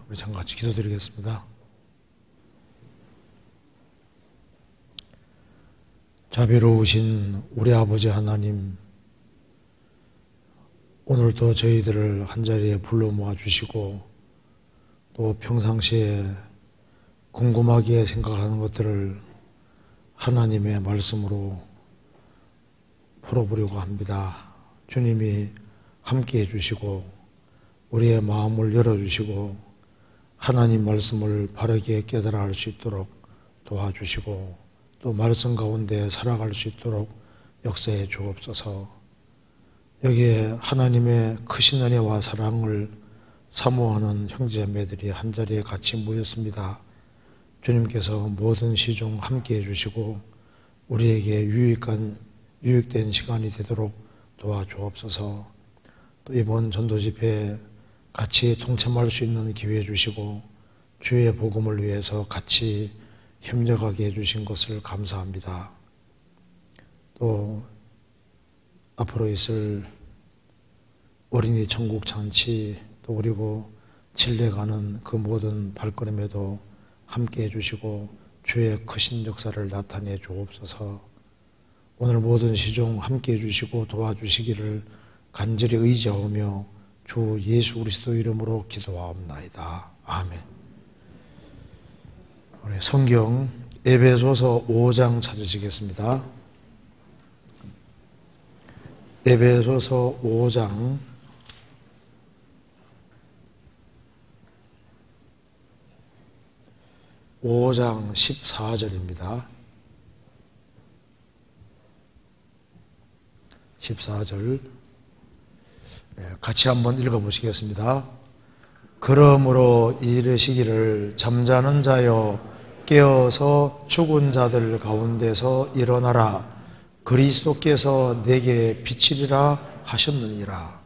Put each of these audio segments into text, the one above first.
우리 잠깐 같이 기도드리겠습니다. 자비로우신 우리 아버지 하나님, 오늘도 저희들을 한자리에 불러 모아주시고 또 평상시에 궁금하게 생각하는 것들을 하나님의 말씀으로 풀어보려고 합니다. 주님이 함께 해주시고 우리의 마음을 열어주시고 하나님 말씀을 바르게 깨달아 알 수 있도록 도와주시고 또 말씀 가운데 살아갈 수 있도록 역사해 주옵소서. 여기에 하나님의 크신 은혜와 사랑을 사모하는 형제자매들이 한자리에 같이 모였습니다. 주님께서 모든 시중 함께 해주시고 우리에게 유익된 시간이 되도록 도와주옵소서. 또 이번 전도집회에 같이 동참할 수 있는 기회 주시고 주의 복음을 위해서 같이 협력하게 해주신 것을 감사합니다. 또 앞으로 있을 어린이 천국 잔치 또 그리고 칠례 가는 그 모든 발걸음에도 함께 해주시고 주의 크신 역사를 나타내 주옵소서. 오늘 모든 시중 함께 해주시고 도와주시기를 간절히 의지하오며 주 예수 그리스도 이름으로 기도하옵나이다. 아멘. 우리 성경 에베소서 5장 찾으시겠습니다. 에베소서 5장 14절입니다. 14절 같이 한번 읽어보시겠습니다. 그러므로 이르시기를 잠자는 자여 깨어서 죽은 자들 가운데서 일어나라. 그리스도께서 내게 비치리라 하셨느니라.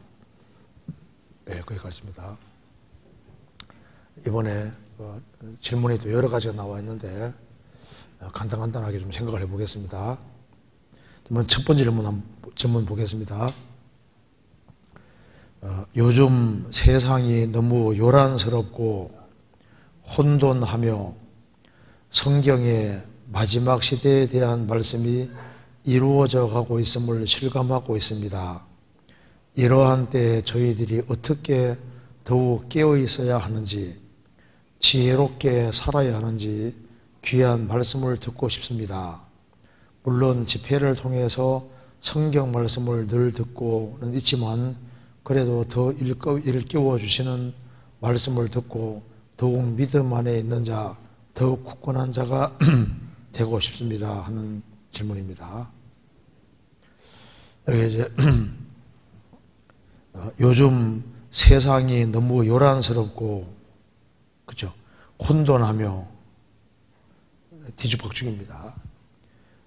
거기까지입니다. 이번에 질문이 또 여러 가지가 나와 있는데 간단하게 좀 생각을 해보겠습니다. 첫 번째 질문 보겠습니다. 요즘 세상이 너무 요란스럽고 혼돈하며 성경의 마지막 시대에 대한 말씀이 이루어져 가고 있음을 실감하고 있습니다. 이러한 때에 저희들이 어떻게 더욱 깨어 있어야 하는지, 지혜롭게 살아야 하는지 귀한 말씀을 듣고 싶습니다. 물론 집회를 통해서 성경 말씀을 늘 듣고는 있지만 그래도 더 일깨워 주시는 말씀을 듣고 더욱 믿음 안에 있는 자, 더욱 굳건한 자가 되고 싶습니다 하는 질문입니다. 여기 이제 요즘 세상이 너무 요란스럽고 그죠? 혼돈하며 뒤죽박죽입니다.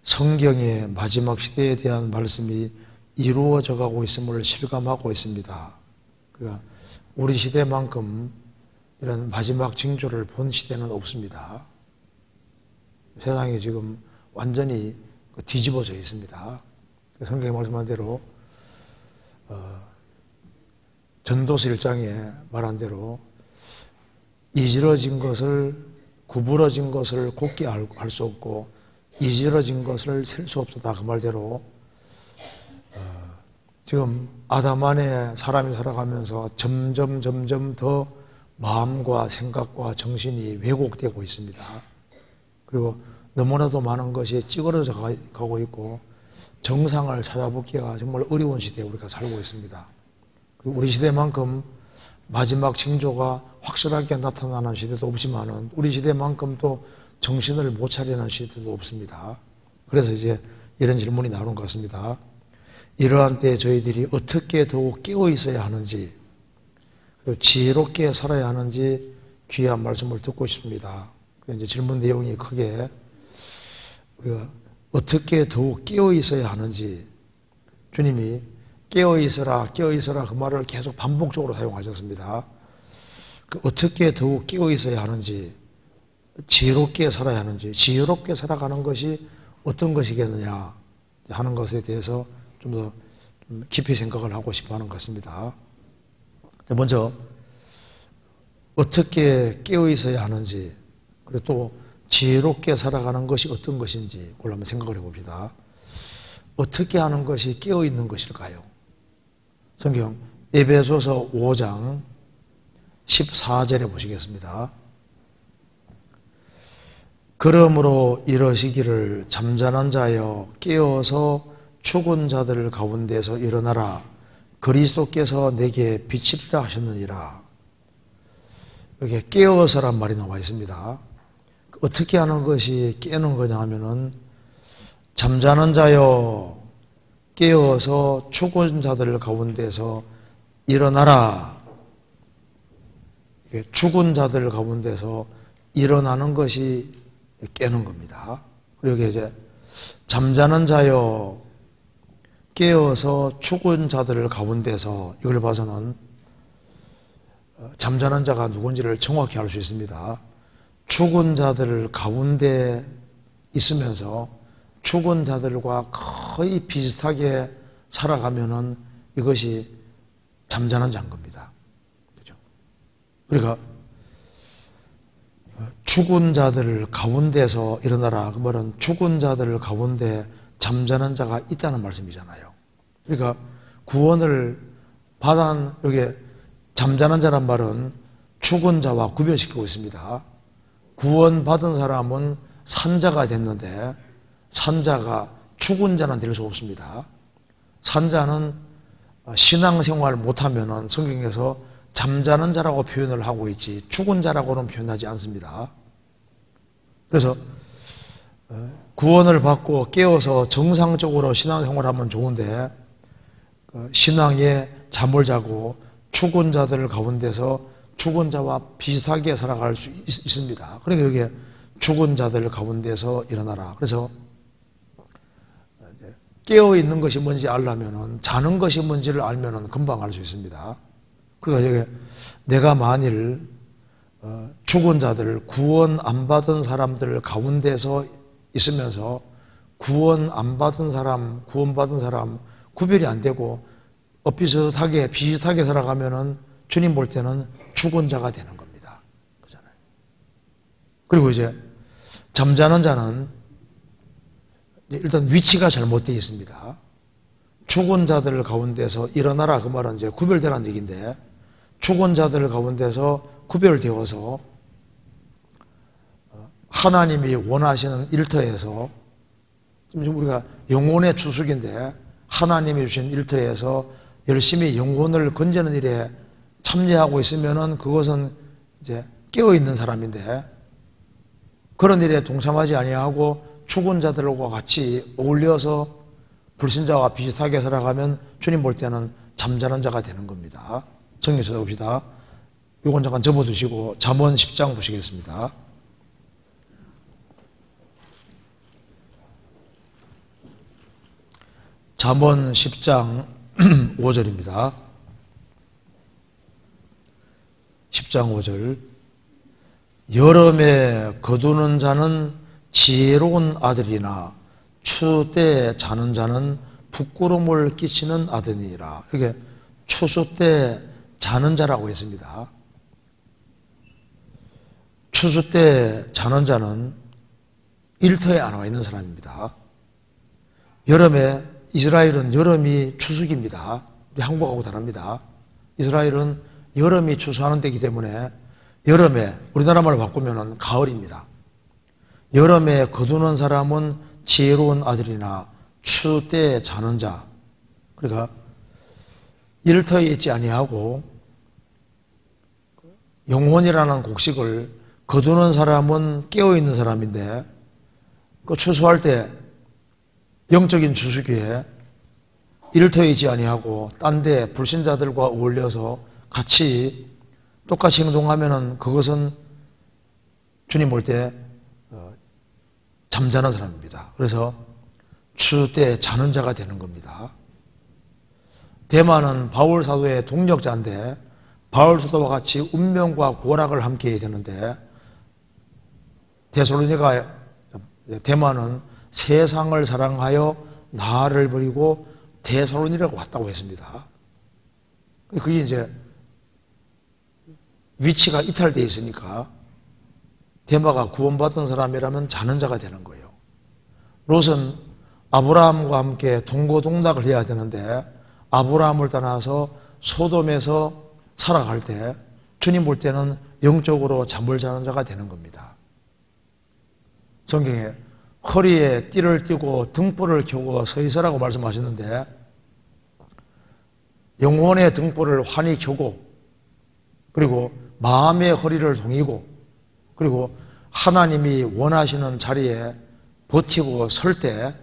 성경의 마지막 시대에 대한 말씀이 이루어져 가고 있음을 실감하고 있습니다. 그러니까 우리 시대만큼 이런 마지막 징조를 본 시대는 없습니다. 세상이 지금 완전히 뒤집어져 있습니다. 성경에 말씀한 대로 전도서 1장에 말한 대로 이지러진 것을 구부러진 것을 곱게 알 수 없고 이지러진 것을 셀 수 없다 그 말대로 지금 아담 안에 사람이 살아가면서 점점 더 마음과 생각과 정신이 왜곡되고 있습니다. 그리고 너무나도 많은 것이 찌그러져 가고 있고 정상을 찾아보기가 정말 어려운 시대에 우리가 살고 있습니다. 그리고 우리 시대만큼 마지막 징조가 확실하게 나타나는 시대도 없지만은 우리 시대만큼 또 정신을 못 차리는 시대도 없습니다. 그래서 이제 이런 질문이 나오는 것 같습니다. 이러한 때에 저희들이 어떻게 더욱 깨어 있어야 하는지, 지혜롭게 살아야 하는지 귀한 말씀을 듣고 싶습니다. 이제 질문 내용이 크게 우리가 어떻게 더욱 깨어 있어야 하는지, 주님이 깨어 있어라 그 말을 계속 반복적으로 사용하셨습니다. 어떻게 더욱 깨어 있어야 하는지, 지혜롭게 살아야 하는지, 지혜롭게 살아가는 것이 어떤 것이겠느냐 하는 것에 대해서 좀 더 깊이 생각을 하고 싶어 하는 것 같습니다. 먼저 어떻게 깨어 있어야 하는지, 그리고 또 지혜롭게 살아가는 것이 어떤 것인지 그걸 한번 생각을 해봅시다. 어떻게 하는 것이 깨어 있는 것일까요? 성경 에베소서 5장 14절에 보시겠습니다. 그러므로 이러시기를 잠자는 자여 깨어서 죽은 자들 가운데서 일어나라. 그리스도께서 내게 빛이라 하셨느니라. 여기에 깨어서란 말이 나와 있습니다. 어떻게 하는 것이 깨는 거냐 하면은 잠자는 자여 깨어서 죽은 자들 가운데서 일어나라. 죽은 자들 가운데서 일어나는 것이 깨는 겁니다. 그리고 이제 잠자는 자여 깨어서 죽은 자들 가운데서, 이걸 봐서는 잠자는 자가 누군지를 정확히 알 수 있습니다. 죽은 자들 가운데 있으면서 죽은 자들과 거의 비슷하게 살아가면은 이것이 잠자는 자인 겁니다. 그죠? 그러니까 죽은 자들 가운데서 일어나라. 그 말은 죽은 자들 가운데 잠자는 자가 있다는 말씀이잖아요. 그러니까 구원을 받은, 여기 잠자는 자란 말은 죽은 자와 구별시키고 있습니다. 구원받은 사람은 산자가 됐는데 산자가 죽은 자는 될 수 없습니다. 산자는 신앙생활 못하면 성경에서 잠자는 자라고 표현을 하고 있지 죽은 자라고는 표현하지 않습니다. 그래서 구원을 받고 깨어서 정상적으로 신앙생활을 하면 좋은데 신앙에 잠을 자고 죽은 자들 가운데서 죽은 자와 비슷하게 살아갈 수 있습니다. 그러니까 여기에 죽은 자들 가운데서 일어나라. 그래서 깨어있는 것이 뭔지 알려면 자는 것이 뭔지를 알면 금방 알 수 있습니다. 그러니까 여기 내가 만일 죽은 자들, 구원 안 받은 사람들 가운데서 있으면서 구원 안 받은 사람, 구원받은 사람 구별이 안 되고 엇비슷하게 비슷하게 살아가면은 주님 볼 때는 죽은 자가 되는 겁니다. 그렇잖아요. 그리고 이제 잠자는 자는 일단 위치가 잘못되어 있습니다. 죽은 자들 가운데서 일어나라. 그 말은 이제 구별되라는 얘기인데 죽은 자들 가운데서 구별되어서 하나님이 원하시는 일터에서 지금 우리가 영혼의 추수기인데 하나님이 주신 일터에서 열심히 영혼을 건지는 일에 참여하고 있으면은 그것은 이제 깨어 있는 사람인데 그런 일에 동참하지 아니하고 죽은 자들과 같이 어울려서 불신자와 비슷하게 살아가면 주님 볼 때는 잠자는 자가 되는 겁니다. 정리 찾아봅시다. 이건 잠깐 접어두시고 잠언 10장 보시겠습니다. 잠언 10장 5절입니다. 10장 5절. 여름에 거두는 자는 지혜로운 아들이나 추수 때 자는 자는 부끄러움을 끼치는 아들이라. 이게 추수 때 자는 자라고 했습니다. 추수 때 자는 자는 일터에 안 와 있는 사람입니다. 여름에 이스라엘은 여름이 추수기입니다. 우리 한국하고 다릅니다. 이스라엘은 여름이 추수하는 때이기 때문에 여름에 우리나라 말로 바꾸면 가을입니다. 여름에 거두는 사람은 지혜로운 아들이나 추수 때 자는 자. 그러니까 일터에 있지 아니하고 영혼이라는 곡식을 거두는 사람은 깨어있는 사람인데 그 추수할 때 영적인 추수기에 일터에 있지 아니하고 딴 데 불신자들과 어울려서 같이 똑같이 행동하면은 그것은 주님 볼 때 잠자는 사람입니다. 그래서 추수 때 자는 자가 되는 겁니다. 데마는 바울 사도의 동력자인데 바울 사도와 같이 운명과 고락을 함께 해야 되는데 데마는 세상을 사랑하여 나를 버리고 데살로니가로 왔다고 했습니다. 그게 이제 위치가 이탈되어 있으니까 데마가 구원받은 사람이라면 자는 자가 되는 거예요. 롯은 아브라함과 함께 동고동락을 해야 되는데 아브라함을 떠나서 소돔에서 살아갈 때 주님 볼 때는 영적으로 잠을 자는 자가 되는 겁니다. 성경에 허리에 띠를 띠고 등불을 켜고 서 있으라고 말씀하셨는데 영혼의 등불을 환히 켜고 그리고 마음의 허리를 동이고 그리고 하나님이 원하시는 자리에 버티고 설 때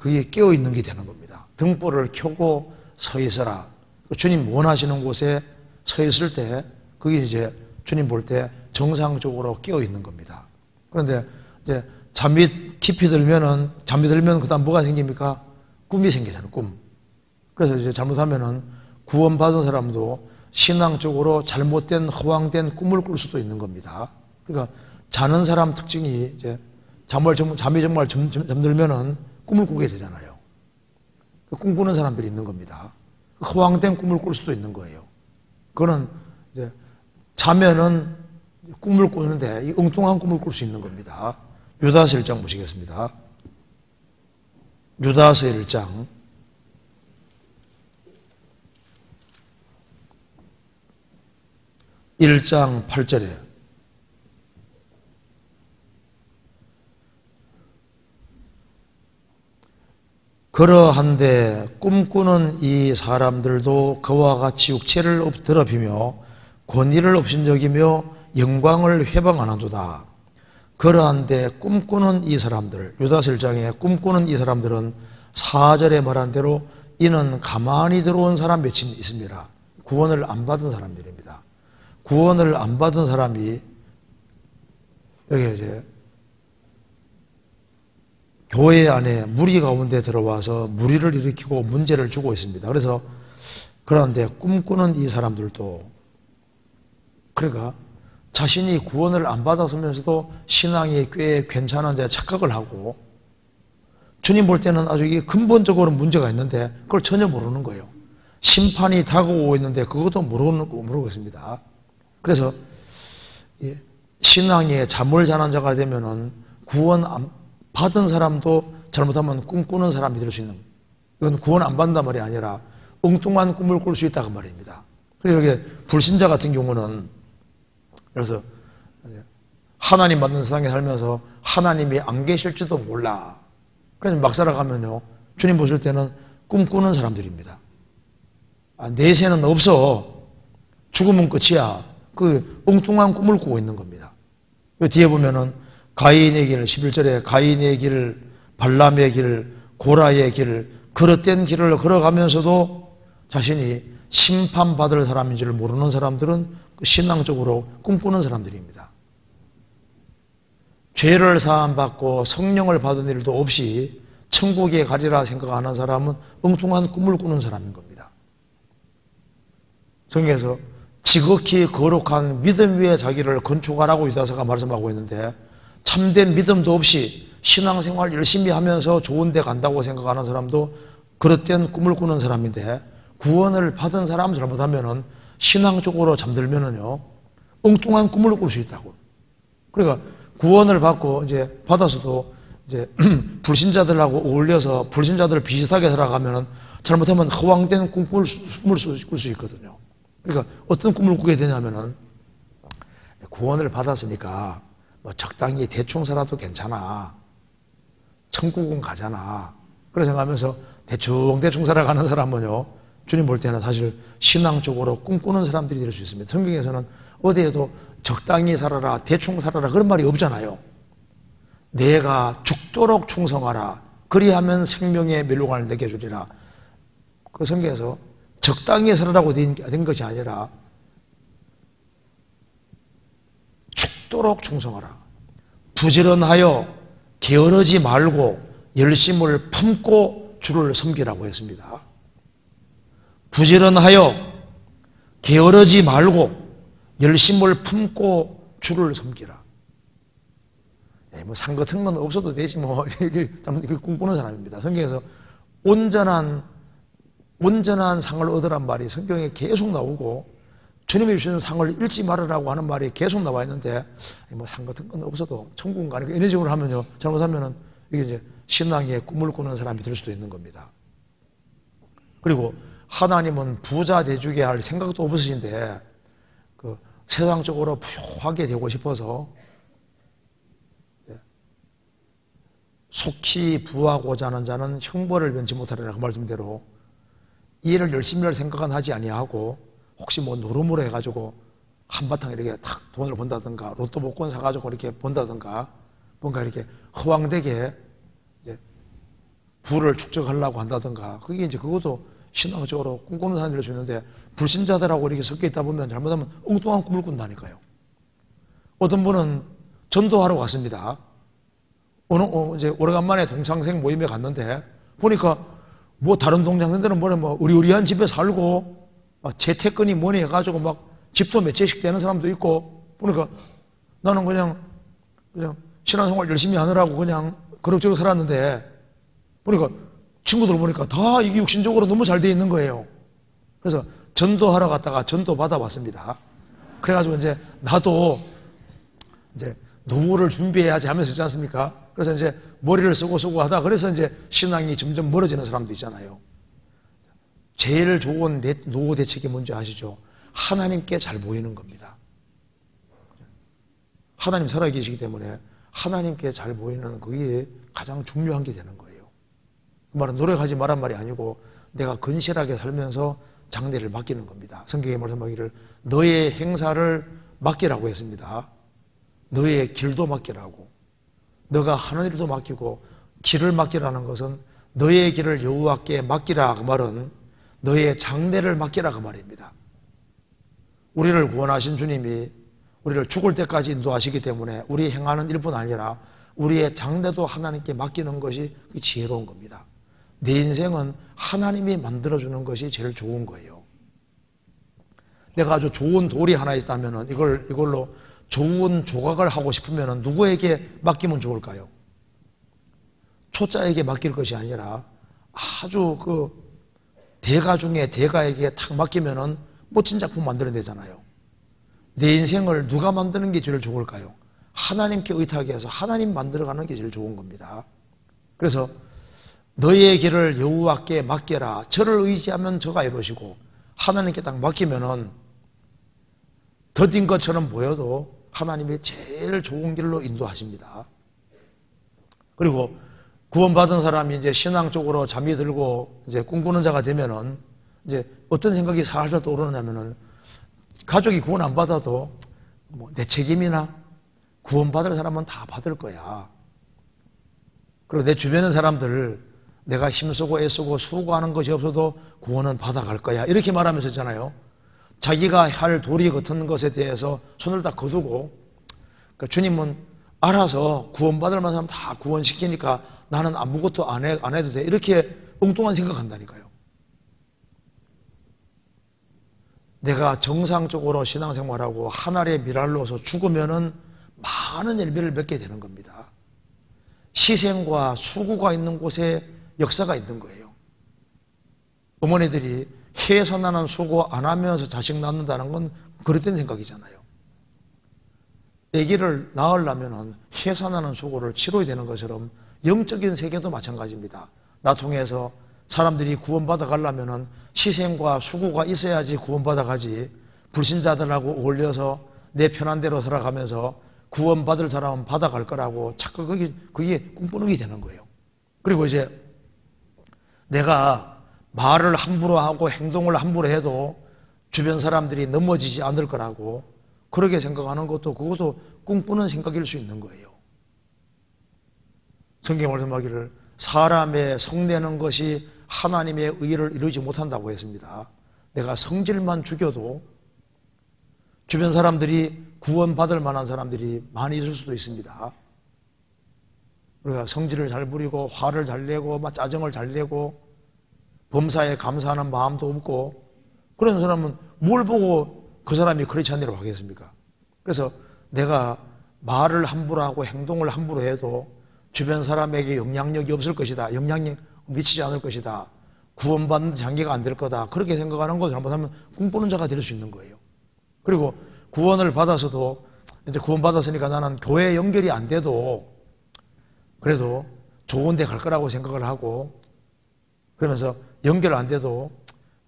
그게 깨어있는 게 되는 겁니다. 등불을 켜고 서 있어라. 주님 원하시는 곳에 서 있을 때 그게 이제 주님 볼 때 정상적으로 깨어있는 겁니다. 그런데 이제 잠이 깊이 들면 그 다음 뭐가 생깁니까? 꿈이 생기잖아요. 꿈. 그래서 이제 잘못하면은 구원받은 사람도 신앙적으로 잘못된 허황된 꿈을 꿀 수도 있는 겁니다. 그러니까 자는 사람 특징이 이제 잠이 정말 잠들면은 꿈을 꾸게 되잖아요. 꿈꾸는 사람들이 있는 겁니다. 허황된 꿈을 꿀 수도 있는 거예요. 그거는 이제 자면은 꿈을 꾸는데 이 엉뚱한 꿈을 꿀 수 있는 겁니다. 유다서 1장 보시겠습니다. 유다서 1장 1장 8절에 그러한데 꿈꾸는 이 사람들도 그와 같이 육체를 더럽히며 권위를 업신여기며 영광을 회방하나도다. 그러한데 꿈꾸는 이 사람들, 유다서 1장에 꿈꾸는 이 사람들은 4절에 말한 대로 이는 가만히 들어온 사람 몇이 있습니다. 구원을 안 받은 사람들입니다. 구원을 안 받은 사람이 여기 이제 교회 안에 무리 가운데 들어와서 무리를 일으키고 문제를 주고 있습니다. 그래서 그런데 꿈꾸는 이 사람들도 그러니까 자신이 구원을 안 받았으면서도 신앙이 꽤 괜찮은 데 착각을 하고 주님 볼 때는 아주 이게 근본적으로 문제가 있는데 그걸 전혀 모르는 거예요. 심판이 다가오고 있는데 그것도 모르고 있습니다. 그래서 신앙에 잠을 자는 자가 되면은 구원 안 받은 사람도 잘못하면 꿈꾸는 사람이 될 수 있는, 이건 구원 안 받는단 말이 아니라 엉뚱한 꿈을 꿀 수 있다고 말입니다. 그리고 여기 불신자 같은 경우는 그래서 하나님 받는 세상에 살면서 하나님이 안 계실지도 몰라. 그래서 막 살아가면요 주님 보실 때는 꿈꾸는 사람들입니다. 내세는 없어. 죽으면 끝이야. 그 엉뚱한 꿈을 꾸고 있는 겁니다. 뒤에 보면은 가인의 길, 11절에 가인의 길, 발람의 길, 고라의 길, 그릇된 길을 걸어가면서도 자신이 심판받을 사람인 줄 모르는 사람들은 신앙적으로 꿈꾸는 사람들입니다. 죄를 사함받고 성령을 받은 일도 없이 천국에 가리라 생각하는 사람은 엉뚱한 꿈을 꾸는 사람인 겁니다. 성경에서 지극히 거룩한 믿음 위에 자기를 건축하라고 유다서가 말씀하고 있는데 참된 믿음도 없이 신앙생활 열심히 하면서 좋은 데 간다고 생각하는 사람도 그릇된 꿈을 꾸는 사람인데 구원을 받은 사람 잘못하면은 신앙적으로 잠들면은요 엉뚱한 꿈을 꿀 수 있다고. 그러니까 구원을 받고 이제 받아서도 이제 불신자들하고 어울려서 불신자들 비슷하게 살아가면은 잘못하면 허황된 꿈을 꿀 수 있거든요. 그러니까 어떤 꿈을 꾸게 되냐면은 구원을 받았으니까 뭐 적당히 대충 살아도 괜찮아. 천국은 가잖아. 그렇게 생각하면서 대충 살아가는 사람은요 주님 볼 때는 사실 신앙적으로 꿈꾸는 사람들이 될 수 있습니다. 성경에서는 어디에도 적당히 살아라, 대충 살아라 그런 말이 없잖아요. 내가 죽도록 충성하라. 그리하면 생명의 멸류관을 내게 주리라. 그 성경에서 적당히 살아라고 된 것이 아니라 죽도록 충성하라. 부지런하여 게으르지 말고 열심을 품고 주를 섬기라고 했습니다. 부지런하여 게으르지 말고 열심을 품고 주를 섬기라. 뭐 상 같은 건 없어도 되지 뭐 이렇게 꿈꾸는 사람입니다. 성경에서 온전한 상을 얻으란 말이 성경에 계속 나오고 주님이 주시는 상을 잃지 말으라고 하는 말이 계속 나와 있는데, 뭐 상 같은 건 없어도 천국은 가니까 이런 식으로 하면요, 잘못하면은 이게 이제 신앙의 꿈을 꾸는 사람이 될 수도 있는 겁니다. 그리고 하나님은 부자 되주게 할 생각도 없으신데, 그 세상적으로 부유하게 되고 싶어서 속히 부하고자 하는 자는 형벌을 면치 못하리라, 그 말씀대로 일을 열심히 할 생각은 하지 아니하고 혹시 뭐 노름으로 해가지고 한바탕 이렇게 탁 돈을 번다든가 로또 복권 사가지고 이렇게 번다든가 뭔가 이렇게 허황되게 이제 부를 축적하려고 한다든가, 그게 이제 그것도 신앙적으로 꿈꾸는 사람이 될 수 있는데, 불신자들하고 이렇게 섞여 있다 보면 잘못하면 엉뚱한 꿈을 꾼다니까요. 어떤 분은 전도하러 갔습니다. 이제 오래간만에 동창생 모임에 갔는데 보니까 뭐 다른 동창생들은 뭐 의리의리한 집에 살고 막 재테크니 뭐니 해가지고 막 집도 몇 채씩 되는 사람도 있고, 보니까 나는 그냥 신앙생활 열심히 하느라고 그냥 그럭저럭 살았는데, 보니까 친구들 보니까 다 이게 육신적으로 너무 잘 돼 있는 거예요. 그래서 전도하러 갔다가 전도 받아왔습니다. 그래가지고 이제 나도 이제 노후를 준비해야지 하면서 있지 않습니까? 그래서 이제 머리를 쓰고 하다, 그래서 이제 신앙이 점점 멀어지는 사람도 있잖아요. 제일 좋은 노후 대책이 뭔지 아시죠? 하나님께 잘 보이는 겁니다. 하나님 살아계시기 때문에 하나님께 잘 보이는 그게 가장 중요한 게 되는 거예요. 그 말은 노력하지 말란 말이 아니고 내가 건실하게 살면서 장래를 맡기는 겁니다. 성경에 말씀하기를 너의 행사를 맡기라고 했습니다. 너의 길도 맡기라고. 너가 하는 일도 맡기고 길을 맡기라는 것은 너의 길을 여호와께 맡기라, 그 말은 너의 장래를 맡기라, 그 말입니다. 우리를 구원하신 주님이 우리를 죽을 때까지 인도하시기 때문에 우리 행하는 일뿐 아니라 우리의 장래도 하나님께 맡기는 것이 지혜로운 겁니다. 내 인생은 하나님이 만들어주는 것이 제일 좋은 거예요. 내가 아주 좋은 돌이 하나 있다면 이걸로 좋은 조각을 하고 싶으면 누구에게 맡기면 좋을까요? 초짜에게 맡길 것이 아니라 아주 그 대가 중에 대가에게 탁 맡기면 멋진 작품 만들어내잖아요. 내 인생을 누가 만드는 게 제일 좋을까요? 하나님께 의탁해 서 하나님 만들어가는 게 제일 좋은 겁니다. 그래서 너의 길을 여호와께 맡겨라. 저를 의지하면 저가 이루시고, 하나님께 딱 맡기면은 더딘 것처럼 보여도 하나님이 제일 좋은 길로 인도하십니다. 그리고 구원받은 사람이 이제 신앙적으로 잠이 들고 이제 꿈꾸는 자가 되면은 이제 어떤 생각이 살살 떠오르냐면은, 가족이 구원 안 받아도 뭐 내 책임이나 구원받을 사람은 다 받을 거야. 그리고 내 주변의 사람들 내가 힘쓰고 애쓰고 수고하는 것이 없어도 구원은 받아갈 거야, 이렇게 말하면서 있잖아요. 자기가 할 도리 같은 것에 대해서 손을 다 거두고, 그러니까 주님은 알아서 구원받을 만한 사람 다 구원시키니까 나는 아무것도 안 해도 돼, 이렇게 엉뚱한 생각한다니까요. 내가 정상적으로 신앙생활하고 하늘의 미랄로서 죽으면은 많은 열매를 맺게 되는 겁니다. 희생과 수고가 있는 곳에 역사가 있는 거예요. 어머니들이 해서 나는 수고 안 하면서 자식 낳는다는 건 그릇된 생각이잖아요. 아기를 낳으려면 해서 나는 수고를 치러야 되는 것처럼 영적인 세계도 마찬가지입니다. 나 통해서 사람들이 구원받아 가려면 희생과 수고가 있어야지 구원받아 가지, 불신자들하고 어울려서 내 편한 대로 살아가면서 구원받을 사람은 받아갈 거라고 자꾸 그게 꿈꾸는 게 되는 거예요. 그리고 이제 내가 말을 함부로 하고 행동을 함부로 해도 주변 사람들이 넘어지지 않을 거라고 그렇게 생각하는 것도, 그것도 꿈꾸는 생각일 수 있는 거예요. 성경 말씀하기를 사람의 성내는 것이 하나님의 의를 이루지 못한다고 했습니다. 내가 성질만 죽여도 주변 사람들이 구원받을 만한 사람들이 많이 있을 수도 있습니다. 우리가 성질을 잘 부리고 화를 잘 내고 막 짜증을 잘 내고 범사에 감사하는 마음도 없고, 그런 사람은 뭘 보고 그 사람이 그렇지 않으라고 하겠습니까? 그래서 내가 말을 함부로 하고 행동을 함부로 해도 주변 사람에게 영향력이 없을 것이다, 영향력 미치지 않을 것이다, 구원받는 장기가 안 될 거다, 그렇게 생각하는 걸 잘못하면 꿈꾸는 자가 될 수 있는 거예요. 그리고 구원을 받아서도 이제 구원받았으니까 나는 교회 연결이 안 돼도 그래도 좋은 데 갈 거라고 생각을 하고 그러면서 연결 안 돼도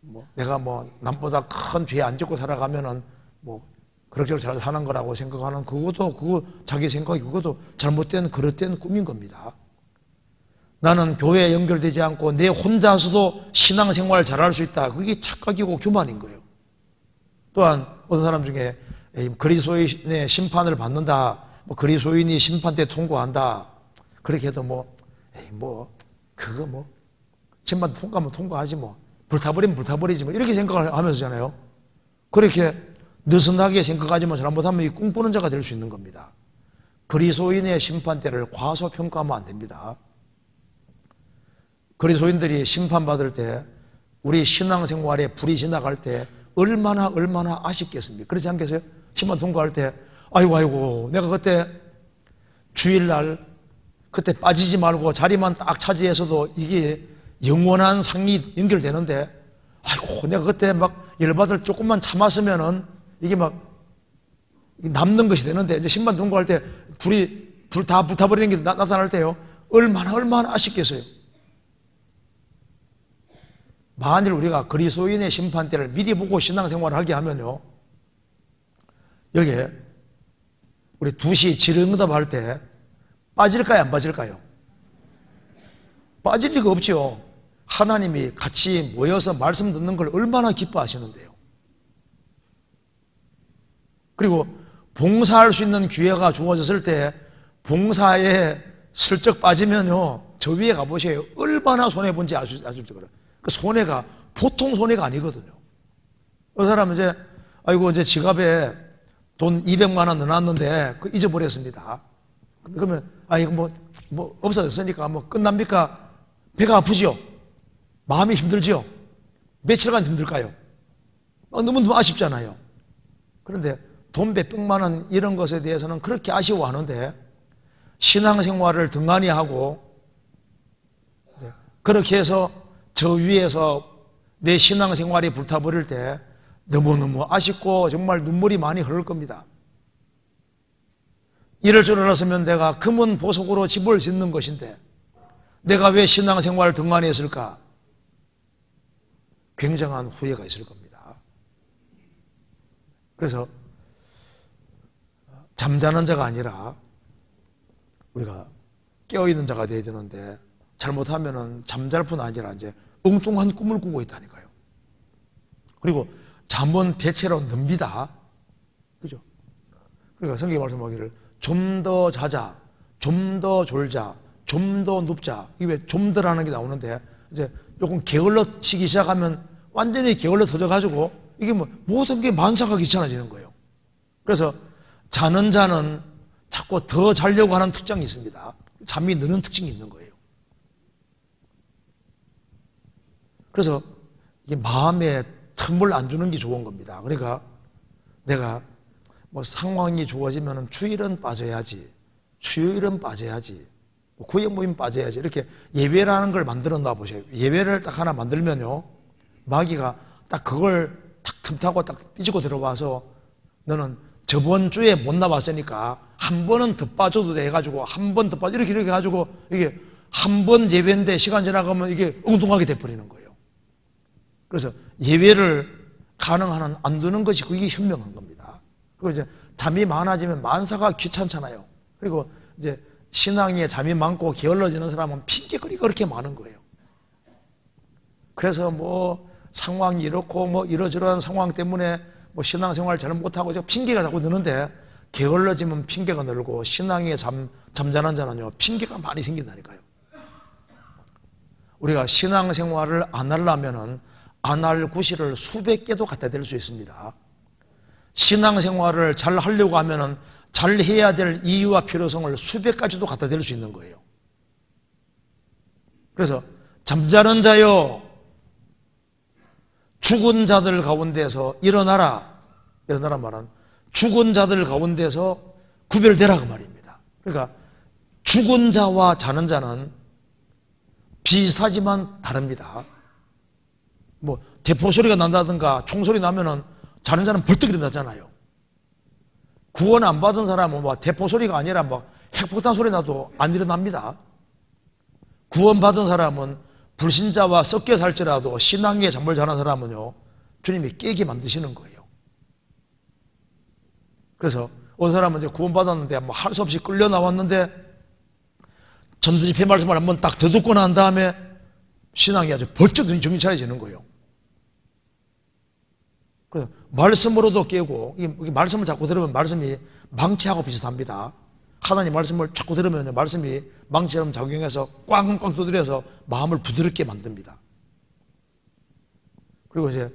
뭐 내가 뭐 남보다 큰 죄 안 짓고 살아가면은 뭐 그럭저럭 잘 사는 거라고 생각하는 그거 자기 생각이 그것도 잘못된 그릇된 꿈인 겁니다. 나는 교회에 연결되지 않고 내 혼자서도 신앙생활 잘할 수 있다. 그게 착각이고 교만인 거예요. 또한 어떤 사람 중에 그리스도인의 심판을 받는다. 뭐 그리스도인이 심판대 통과한다. 그렇게 해도 그거 심판 통과하면 통과하지 뭐. 불타버리면 불타버리지 뭐. 이렇게 생각을 하면서잖아요. 그렇게 느슨하게 생각하지만 잘못하면 이 꿈꾸는 자가 될 수 있는 겁니다. 그리스도인의 심판대를 과소평가하면 안 됩니다. 그리스도인들이 심판받을 때 우리 신앙생활에 불이 지나갈 때 얼마나 아쉽겠습니까? 그렇지 않겠어요? 심판 통과할 때 아이고 내가 그때 주일날 그때 빠지지 말고 자리만 딱 차지해서도 이게 영원한 상이 연결되는데 아이고 내가 그때 막 열받을 조금만 참았으면은 이게 막 남는 것이 되는데 이제 심판 통과할 때 불 다 불타버리는 게 나타날 때요 얼마나 아쉽겠어요. 만일 우리가 그리스도인의 심판대를 미리 보고 신앙생활을 하게 하면요 여기에 우리 2시 질의응답할 때 빠질까요 안 빠질까요? 빠질 리가 없죠. 하나님이 같이 모여서 말씀 듣는 걸 얼마나 기뻐하시는데요. 그리고 봉사할 수 있는 기회가 주어졌을 때 봉사에 슬쩍 빠지면요 저 위에 가보세요. 얼마나 손해본지 아실 거예요. 그 손해가 보통 손해가 아니거든요. 그 사람은 이제 지갑에 돈 200만 원 넣어놨는데 잊어버렸습니다. 그러면 이거 뭐 없어졌으니까 뭐 끝납니까? 배가 아프죠? 마음이 힘들죠? 며칠간 힘들까요? 너무 아쉽잖아요. 그런데 돈 몇백만 원 이런 것에 대해서는 그렇게 아쉬워하는데 신앙생활을 등한히 하고 그렇게 해서 저 위에서 내 신앙생활이 불타버릴 때 너무너무 아쉽고 정말 눈물이 많이 흐를 겁니다. 이럴 줄 알았으면 내가 금은 보석으로 집을 짓는 것인데 내가 왜 신앙생활을 등한히 했을까? 굉장한 후회가 있을 겁니다. 그래서 잠자는 자가 아니라 우리가 깨어있는 자가 되어야 되는데 잘못하면은 잠잘 뿐 아니라 이제 엉뚱한 꿈을 꾸고 있다니까요. 그리고 잠은 대체로 늡니다. 그죠? 그러니까 성경에 말씀하기를 좀 더 자자, 좀 더 졸자, 좀 더 눕자. 이게 왜 좀 더라는 게 나오는데 이제 조금 게을러지기 시작하면 완전히 게을러 터져가지고 이게 모든 게 만사가 귀찮아지는 거예요. 그래서 자는 자는 자꾸 더 자려고 하는 특징이 있습니다. 잠이 느는 특징이 있는 거예요. 그래서 이게 마음에 틈을 안 주는 게 좋은 겁니다. 그러니까 내가 상황이 주어지면 주일은 빠져야지, 수요일은 빠져야지, 구역 모임 빠져야지 이렇게 예배라는 걸 만들어 놔 보세요. 예배를 딱 하나 만들면요 마귀가 딱 그걸 탁 틈타고 딱 삐지고 들어와서 너는 저번 주에 못 나왔으니까 한 번은 더 빠져도 돼 해가지고 한 번 더 빠져 이렇게 해가지고 이게 한 번 예배인데 시간 지나가면 이게 엉뚱하게 돼버리는 거예요. 그래서 예배를 가능한 한 안 두는 것이 그게 현명한 겁니다. 그리고 이제 잠이 많아지면 만사가 귀찮잖아요. 그리고 이제 신앙에 잠이 많고 게을러지는 사람은 핑계거리가 그렇게 많은 거예요. 그래서 상황이 이렇고 이러저러한 상황 때문에 신앙생활 잘 못하고 핑계가 자꾸 느는데 게을러지면 핑계가 늘고 신앙에 잠자는 자는요 핑계가 많이 생긴다니까요. 우리가 신앙생활을 안 하려면은 안 할 구실을 수백 개도 갖다 댈 수 있습니다. 신앙생활을 잘 하려고 하면은 잘 해야 될 이유와 필요성을 수백 가지도 갖다 댈 수 있는 거예요. 그래서 잠자는 자여 죽은 자들 가운데서 일어나라 말은 죽은 자들 가운데서 구별되라 그 말입니다. 그러니까 죽은 자와 자는 자는 비슷하지만 다릅니다. 대포 소리가 난다든가 총소리 나면은 자는 자는 벌떡 일어나잖아요. 구원 안 받은 사람은 뭐 대포 소리가 아니라 막 핵폭탄 소리 나도 안 일어납니다. 구원 받은 사람은 불신자와 섞여 살지라도 신앙에 잠을 자는 사람은요, 주님이 깨게 만드시는 거예요. 그래서 어떤 사람은 이제 구원 받았는데 뭐 할 수 없이 끌려 나왔는데 전도집회 말씀을 한번 딱 듣고 난 다음에 신앙이 아주 벌쩍 정신 차려지는 거예요. 그래서 말씀으로도 깨고, 이 말씀을 자꾸 들으면 말씀이 망치하고 비슷합니다. 하나님 말씀을 자꾸 들으면 말씀이 망치처럼 작용해서 꽝꽝 두드려서 마음을 부드럽게 만듭니다. 그리고 이제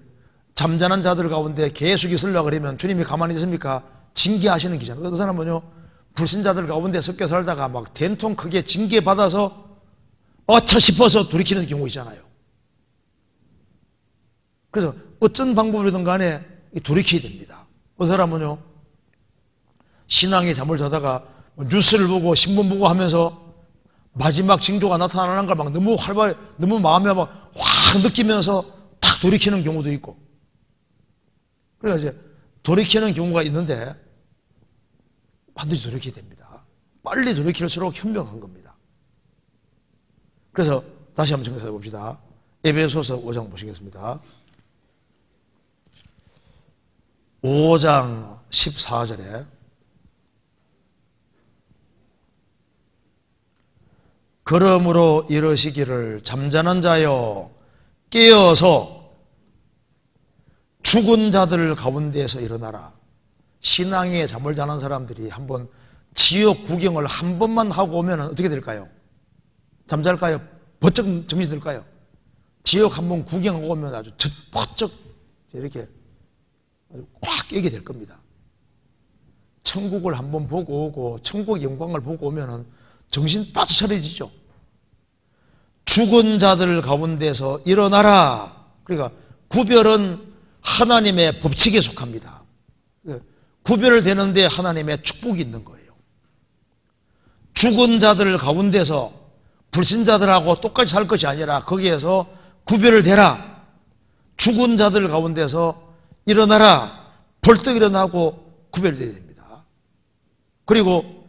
잠자는 자들 가운데 계속 있으려고 그러면 주님이 가만히 있습니까? 징계하시는 기잖아요. 어떤 사람은요, 불신자들 가운데 섞여 살다가 막 된통 크게 징계받아서 어처 싶어서 돌이키는 경우 있잖아요. 그래서 어떤 방법이든 간에 돌이켜야 됩니다. 어떤 사람은요, 신앙에 잠을 자다가 뉴스를 보고 신문 보고 하면서 마지막 징조가 나타나는 걸 막 너무 너무 마음에 막 확 느끼면서 탁 돌이키는 경우도 있고. 그래서 이제 돌이키는 경우가 있는데 반드시 돌이켜야 됩니다. 빨리 돌이킬수록 현명한 겁니다. 그래서 다시 한번 정리해 봅시다. 에베소서 5장 보시겠습니다. 5장 14절에 그러므로 이러시기를 잠자는 자여 깨어서 죽은 자들 가운데서 일어나라. 신앙에 잠을 자는 사람들이 한번 지옥 구경을 한 번만 하고 오면 어떻게 될까요? 잠잘까요? 버쩍 정신이 들까요? 지옥 한번 구경하고 오면 아주 버쩍 이렇게 확 깨게 될 겁니다. 천국을 한번 보고 오고 천국의 영광을 보고 오면 정신 빠져 차려지죠. 죽은 자들 가운데서 일어나라. 그러니까 구별은 하나님의 법칙에 속합니다. 구별되는데 하나님의 축복이 있는 거예요. 죽은 자들 가운데서 불신자들하고 똑같이 살 것이 아니라 거기에서 구별되라. 죽은 자들 가운데서 일어나라. 벌떡 일어나고 구별되어야 됩니다. 그리고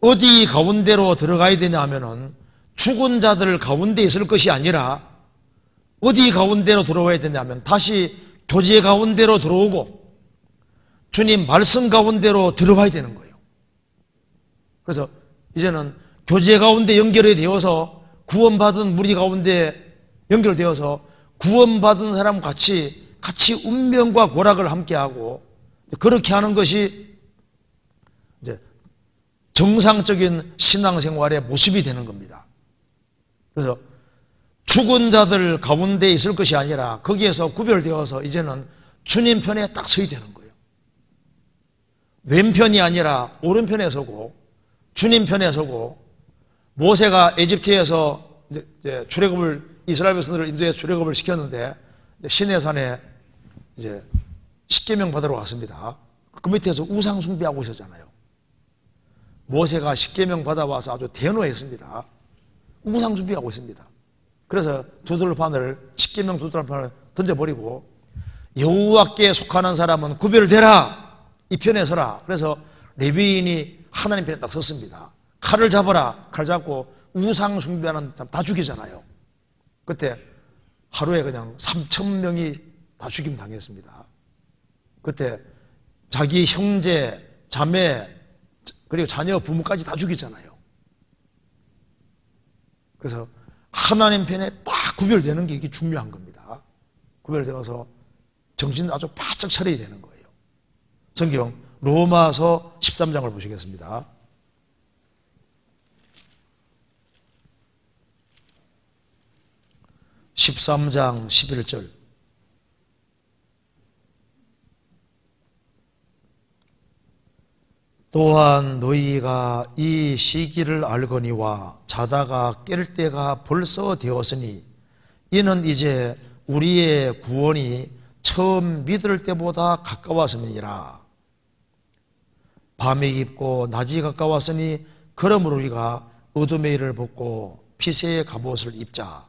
어디 가운데로 들어가야 되냐 하면은 죽은 자들 가운데 있을 것이 아니라 어디 가운데로 들어와야 되냐면 다시 교제 가운데로 들어오고 주님 말씀 가운데로 들어와야 되는 거예요. 그래서 이제는 교제 가운데 연결이 되어서 구원받은 무리 가운데 연결되어서 구원받은 사람 같이 운명과 고락을 함께하고 그렇게 하는 것이 이제 정상적인 신앙생활의 모습이 되는 겁니다. 그래서 죽은 자들 가운데 있을 것이 아니라 거기에서 구별되어서 이제는 주님 편에 딱 서야 되는 거예요. 왼편이 아니라 오른편에 서고 주님 편에 서고 모세가 에집트에서 이제 출애굽을 이스라엘 백성들을 인도해서 출애굽을 시켰는데 시내산에 이제 십계명 받으러 갔습니다. 그 밑에서 우상 숭배하고 있었잖아요. 모세가 십계명 받아와서 아주 대노했습니다. 우상 숭배하고 있습니다. 그래서 십계명 두들판을 던져버리고 여호와께 속하는 사람은 구별되라. 이 편에 서라. 그래서 레위인이 하나님 편에 딱 섰습니다. 칼을 잡아라. 칼 잡고 우상 숭배하는 사람 다 죽이잖아요. 그때 하루에 그냥 3,000명이 다 죽임 당했습니다. 그때 자기 형제, 자매, 그리고 자녀, 부모까지 다 죽이잖아요. 그래서 하나님 편에 딱 구별되는 게 이게 중요한 겁니다. 구별되어서 정신 아주 바짝 차려야 되는 거예요. 성경 로마서 13장을 보시겠습니다. (13장) 11절 또한 너희가 이 시기를 알거니와 자다가 깰 때가 벌써 되었으니 이는 이제 우리의 구원이 처음 믿을 때보다 가까웠음이니라. 밤이 깊고 낮이 가까웠으니 그러므로 우리가 어둠의 일을 벗고 빛의 갑옷을 입자.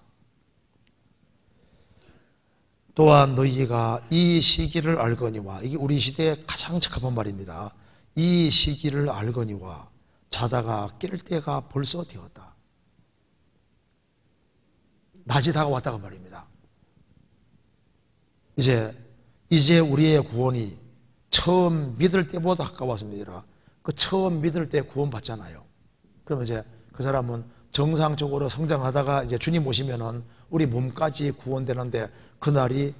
또한 너희가 이 시기를 알거니와, 이게 우리 시대에 가장 적합한 말입니다. 이 시기를 알거니와 자다가 깰 때가 벌써 되었다. 낮이 다가왔다고 말입니다. 이제 우리의 구원이 처음 믿을 때보다 가까웠습니다. 그 처음 믿을 때 구원 받잖아요. 그러면 이제 그 사람은 정상적으로 성장하다가 이제 주님 오시면은 우리 몸까지 구원되는데 그날이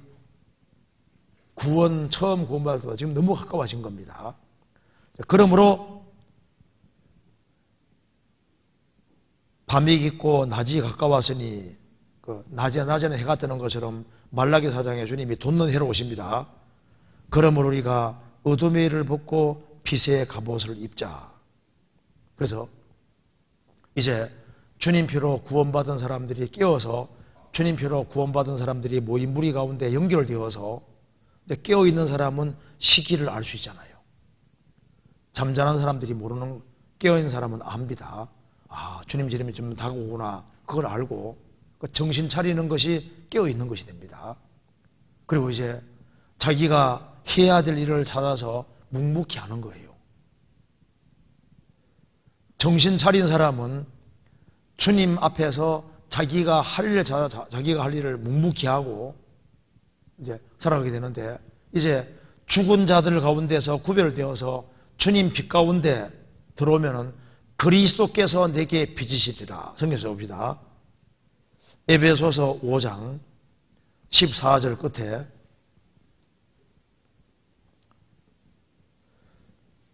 처음 구원받을 때 지금 너무 가까워진 겁니다. 그러므로 밤이 깊고 낮이 가까웠으니 그 낮에는 해가 뜨는 것처럼 말라기 4장에 주님이 돋는 해로 오십니다. 그러므로 우리가 어둠의 일을 벗고 빛의 갑옷을 입자. 그래서 이제 주님 피로 구원받은 사람들이 깨어서 주님 피로 구원받은 사람들이 모인 무리 가운데 연결되어서 깨어있는 사람은 시기를 알 수 있잖아요. 잠자는 사람들이 모르는, 깨어있는 사람은 압니다. 아, 주님 이름이 좀 다가오구나. 그걸 알고 정신 차리는 것이 깨어있는 것이 됩니다. 그리고 이제 자기가 해야 될 일을 찾아서 묵묵히 하는 거예요. 정신 차린 사람은 주님 앞에서 자기가 할 일을 묵묵히 하고 이제 살아가게 되는데, 이제 죽은 자들 가운데서 구별되어서 주님 빛 가운데 들어오면은 그리스도께서 내게 빚으시리라. 성경에서 봅니다. 에베소서 5장 14절 끝에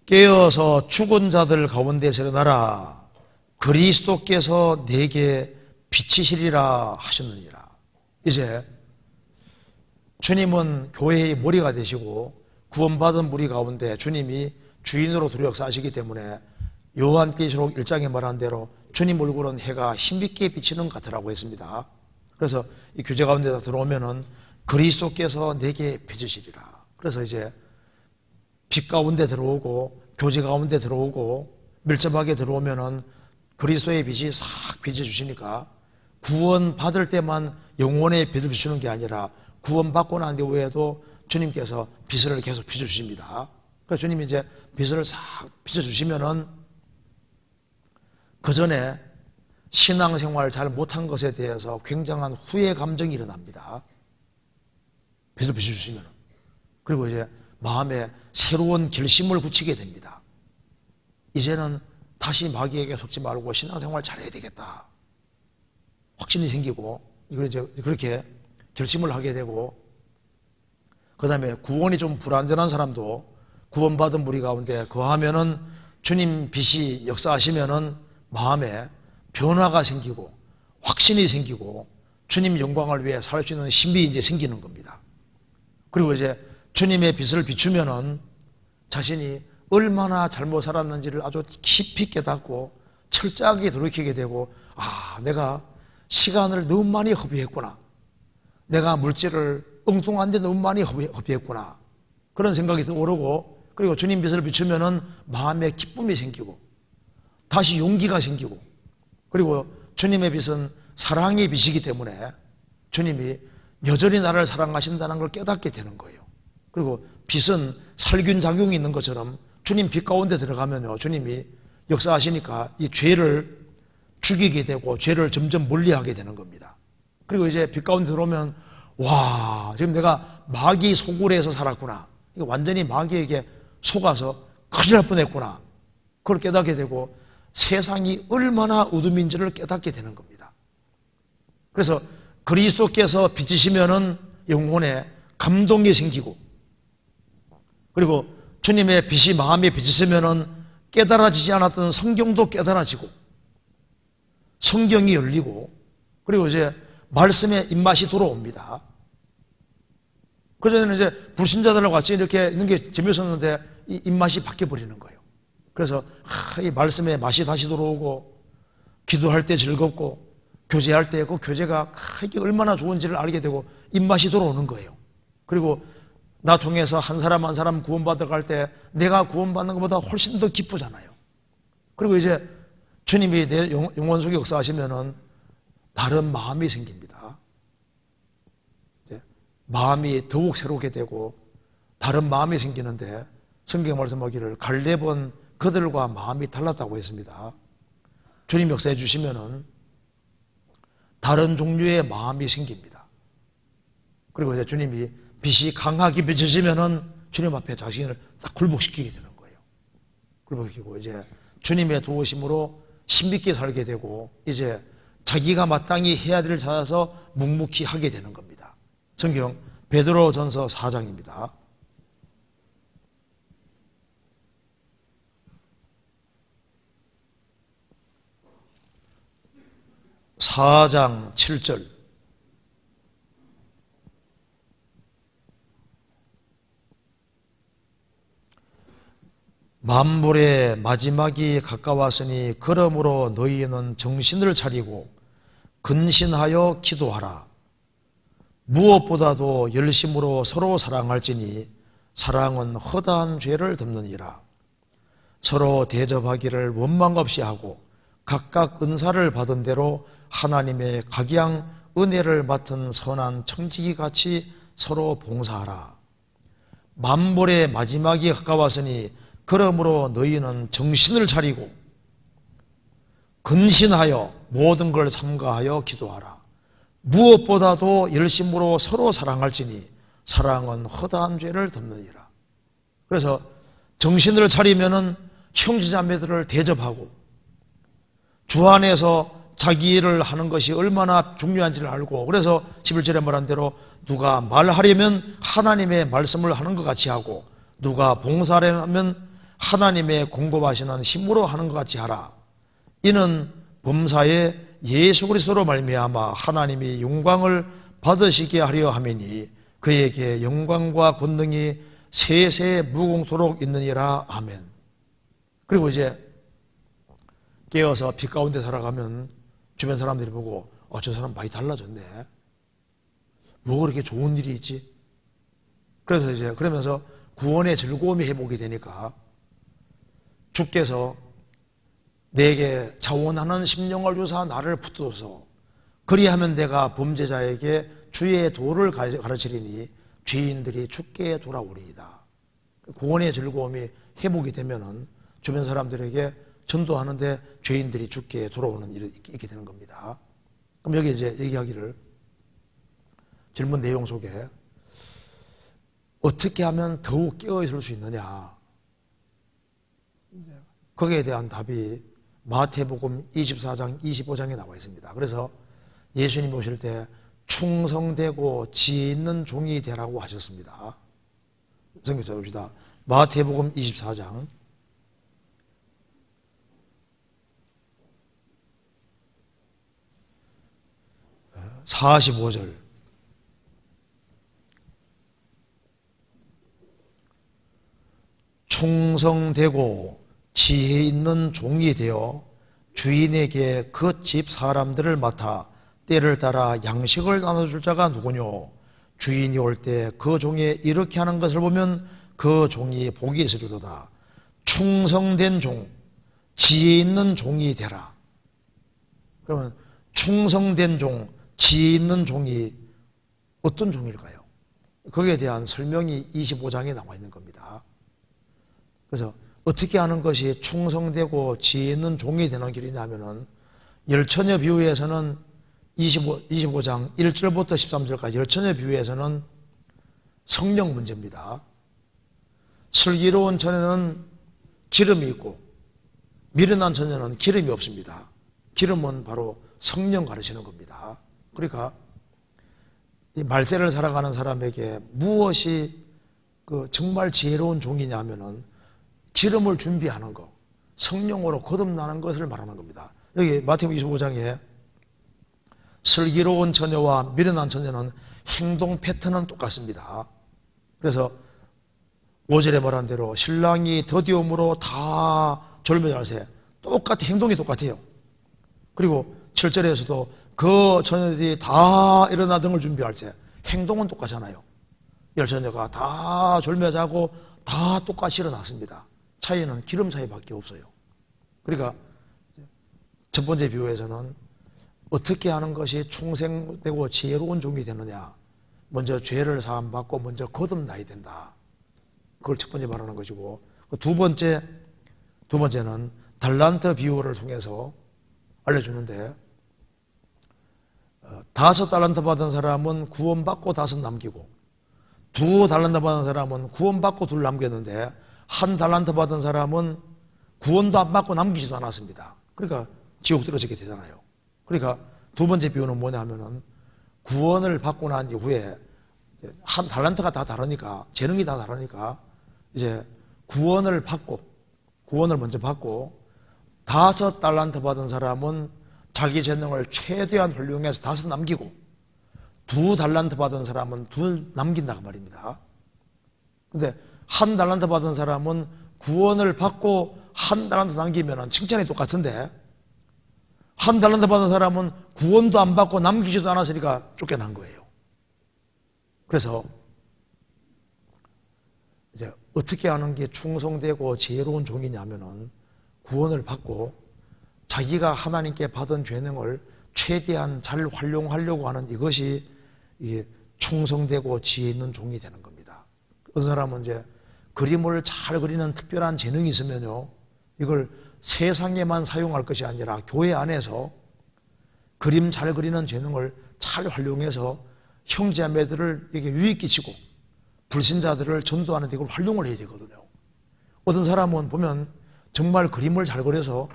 깨어서 죽은 자들 가운데서 일어나라. 그리스도께서 내게 비치시리라 하셨느니라. 이제 주님은 교회의 머리가 되시고 구원받은 무리 가운데 주님이 주인으로 두루 역사하시기 때문에 요한계시록 1장에 말한 대로 주님 얼굴은 해가 힘있게 비치는 것 같으라고 했습니다. 그래서 이 교제 가운데 들어오면은 그리스도께서 내게 빚으시리라. 그래서 이제 빛 가운데 들어오고 교제 가운데 들어오고 밀접하게 들어오면은 그리스도의 빛이 싹 비춰주시니까 구원 받을 때만 영혼의 빛을 비추는 게 아니라 구원 받고 난 이후에도 주님께서 빛을 계속 비춰주십니다. 그래서 주님이 이제 빛을 싹 비춰주시면은 그 전에 신앙생활 잘 못한 것에 대해서 굉장한 후회 감정이 일어납니다. 빛을 비춰주시면은. 그리고 이제 마음에 새로운 결심을 굳히게 됩니다. 이제는 다시 마귀에게 속지 말고 신앙생활 잘해야 되겠다. 확신이 생기고, 그렇게 결심을 하게 되고, 그 다음에 구원이 좀 불완전한 사람도 구원받은 무리 가운데 거하면은 주님 빛이 역사하시면은 마음에 변화가 생기고, 확신이 생기고, 주님 영광을 위해 살 수 있는 힘이 이제 생기는 겁니다. 그리고 이제 주님의 빛을 비추면은 자신이 얼마나 잘못 살았는지를 아주 깊이 깨닫고 철저하게 돌이키게 되고, 아, 내가 시간을 너무 많이 허비했구나. 내가 물질을 엉뚱한 데 너무 많이 허비했구나. 그런 생각이 오르고, 그리고 주님 빛을 비추면은 마음에 기쁨이 생기고, 다시 용기가 생기고, 그리고 주님의 빛은 사랑의 빛이기 때문에 주님이 여전히 나를 사랑하신다는 걸 깨닫게 되는 거예요. 그리고 빛은 살균 작용이 있는 것처럼 주님 빛 가운데 들어가면요, 주님이 역사하시니까 이 죄를 죽이게 되고 죄를 점점 멀리하게 되는 겁니다. 그리고 이제 빛 가운데 들어오면, 와, 지금 내가 마귀 소굴에서 살았구나. 이거 완전히 마귀에게 속아서 큰일 날 뻔했구나. 그걸 깨닫게 되고 세상이 얼마나 어둠인지를 깨닫게 되는 겁니다. 그래서 그리스도께서 비치시면은 영혼에 감동이 생기고, 그리고 주님의 빛이 마음에 비치시면은 깨달아지지 않았던 성경도 깨달아지고, 성경이 열리고, 그리고 이제 말씀의 입맛이 돌아옵니다. 그전에는 이제 불신자들과 같이 이렇게 있는 게 재미있었는데 이 입맛이 바뀌어버리는 거예요. 그래서 이 말씀의 맛이 다시 들어오고, 기도할 때 즐겁고, 교제할 때 그 교제가 이게 얼마나 좋은지를 알게 되고 입맛이 돌아오는 거예요. 그리고 나 통해서 한 사람 한 사람 구원받아 갈 때 내가 구원받는 것보다 훨씬 더 기쁘잖아요. 그리고 이제 주님이 내 영혼 속에 역사하시면은 다른 마음이 생깁니다. 마음이 더욱 새롭게 되고 다른 마음이 생기는데, 성경 말씀하기를 갈렙은 그들과 마음이 달랐다고 했습니다. 주님 역사해 주시면은 다른 종류의 마음이 생깁니다. 그리고 이제 주님이 빛이 강하게 비춰지면은 주님 앞에 자신을 딱 굴복시키게 되는 거예요. 굴복시키고 이제 주님의 도우심으로 신비있게 살게 되고 이제 자기가 마땅히 해야 될 일을 찾아서 묵묵히 하게 되는 겁니다. 성경 베드로전서 4장입니다. 4장 7절. 만물의 마지막이 가까웠으니 그러므로 너희는 정신을 차리고 근신하여 기도하라. 무엇보다도 열심으로 서로 사랑할지니 사랑은 허다한 죄를 덮느니라. 서로 대접하기를 원망 없이 하고 각각 은사를 받은 대로 하나님의 각양 은혜를 맡은 선한 청지기 같이 서로 봉사하라. 만물의 마지막이 가까웠으니 그러므로 너희는 정신을 차리고 근신하여 모든 걸 삼가하여 기도하라. 무엇보다도 열심으로 서로 사랑할지니 사랑은 허다한 죄를 덮느니라. 그래서 정신을 차리면은 형제자매들을 대접하고 주 안에서 자기 일을 하는 것이 얼마나 중요한지를 알고, 그래서 11절에 말한 대로 누가 말하려면 하나님의 말씀을 하는 것 같이 하고 누가 봉사하려면 하나님의 공급하시는 힘으로 하는 것 같이 하라. 이는 범사에 예수 그리스도로 말미암아 하나님이 영광을 받으시게 하려 함이니 그에게 영광과 권능이 세세 무궁토록 있느니라. 아멘. 그리고 이제 깨어서 빛 가운데 살아가면 주변 사람들이 보고 저 사람 많이 달라졌네. 뭐 그렇게 좋은 일이 있지? 그래서 이제 그러면서 구원의 즐거움이 회복이 되니까 주께서 내게 자원하는 심령을 주사 나를 붙들어서 그리하면 내가 범죄자에게 주의 도를 가르치리니 죄인들이 주께 돌아오리이다. 구원의 즐거움이 회복이 되면은 주변 사람들에게 전도하는데 죄인들이 주께 돌아오는 일이 있게 되는 겁니다. 그럼 여기 이제 얘기하기를 질문 내용 속에 어떻게 하면 더욱 깨어 있을 수 있느냐, 거기에 대한 답이 마태복음 24장 25장에 나와 있습니다. 그래서 예수님 오실 때 충성되고 지혜 있는 종이 되라고 하셨습니다. 성경 찾아봅시다. 마태복음 24장 45절. 충성되고 지혜 있는 종이 되어 주인에게 그 집 사람들을 맡아 때를 따라 양식을 나눠줄 자가 누구뇨? 주인이 올 때 그 종이 이렇게 하는 것을 보면 그 종이 복이 있으리로다. 충성된 종, 지혜 있는 종이 되라. 그러면 충성된 종, 지혜 있는 종이 어떤 종일까요? 거기에 대한 설명이 25장에 나와 있는 겁니다. 그래서 어떻게 하는 것이 충성되고 지혜 있는 종이 되는 길이냐면은 열처녀 비유에서는 25장 1절부터 13절까지 열처녀 비유에서는 성령 문제입니다. 슬기로운 처녀는 기름이 있고 미련한 처녀는 기름이 없습니다. 기름은 바로 성령 가르치는 겁니다. 그러니까 이 말세를 살아가는 사람에게 무엇이 정말 지혜로운 종이냐면은 기름을 준비하는 것, 성령으로 거듭나는 것을 말하는 겁니다. 여기 마태복음 25장에 슬기로운 처녀와 미련한 처녀는 행동 패턴은 똑같습니다. 그래서 5절에 말한 대로 신랑이 더디움으로 다 졸며잘세, 똑같이 행동이 똑같아요. 그리고 7절에서도 그 처녀들이 다 일어나 등을 준비할 때 행동은 똑같잖아요. 열처녀가 다 졸며자고 다 똑같이 일어났습니다. 차이는 기름 차이밖에 없어요. 그러니까 첫 번째 비유에서는 어떻게 하는 것이 충성되고 지혜로운 종이 되느냐, 먼저 죄를 사함받고 먼저 거듭나야 된다. 그걸 첫 번째 말하는 것이고, 두 번째는 달란트 비유를 통해서 알려주는데, 5달란트 받은 사람은 구원받고 5 남기고, 2달란트 받은 사람은 구원받고 2 남겼는데, 1달란트 받은 사람은 구원도 안 받고 남기지도 않았습니다. 그러니까 지옥 들어지게 되잖아요. 그러니까 두 번째 비유는 뭐냐 하면은, 구원을 받고 난 이후에 한 달란트가 다 다르니까, 재능이 다 다르니까 이제 구원을 먼저 받고 5달란트 받은 사람은 자기 재능을 최대한 활용해서 5 남기고, 2달란트 받은 사람은 2 남긴다고 말입니다. 근데 1달란트 받은 사람은 구원을 받고 1달란트 남기면 칭찬이 똑같은데, 1달란트 받은 사람은 구원도 안 받고 남기지도 않았으니까 쫓겨난 거예요. 그래서 이제 어떻게 하는 게 충성되고 지혜로운 종이냐면은, 구원을 받고 자기가 하나님께 받은 재능을 최대한 잘 활용하려고 하는 이것이 충성되고 지혜 있는 종이 되는 겁니다. 어떤 사람은 이제 그림을 잘 그리는 특별한 재능이 있으면요, 이걸 세상에만 사용할 것이 아니라 교회 안에서 그림 잘 그리는 재능을 잘 활용해서 형제자매들을 이게 유익 끼치고 불신자들을 전도하는 데 이걸 활용을 해야 되거든요. 어떤 사람은 보면 정말 그림을 잘 그려서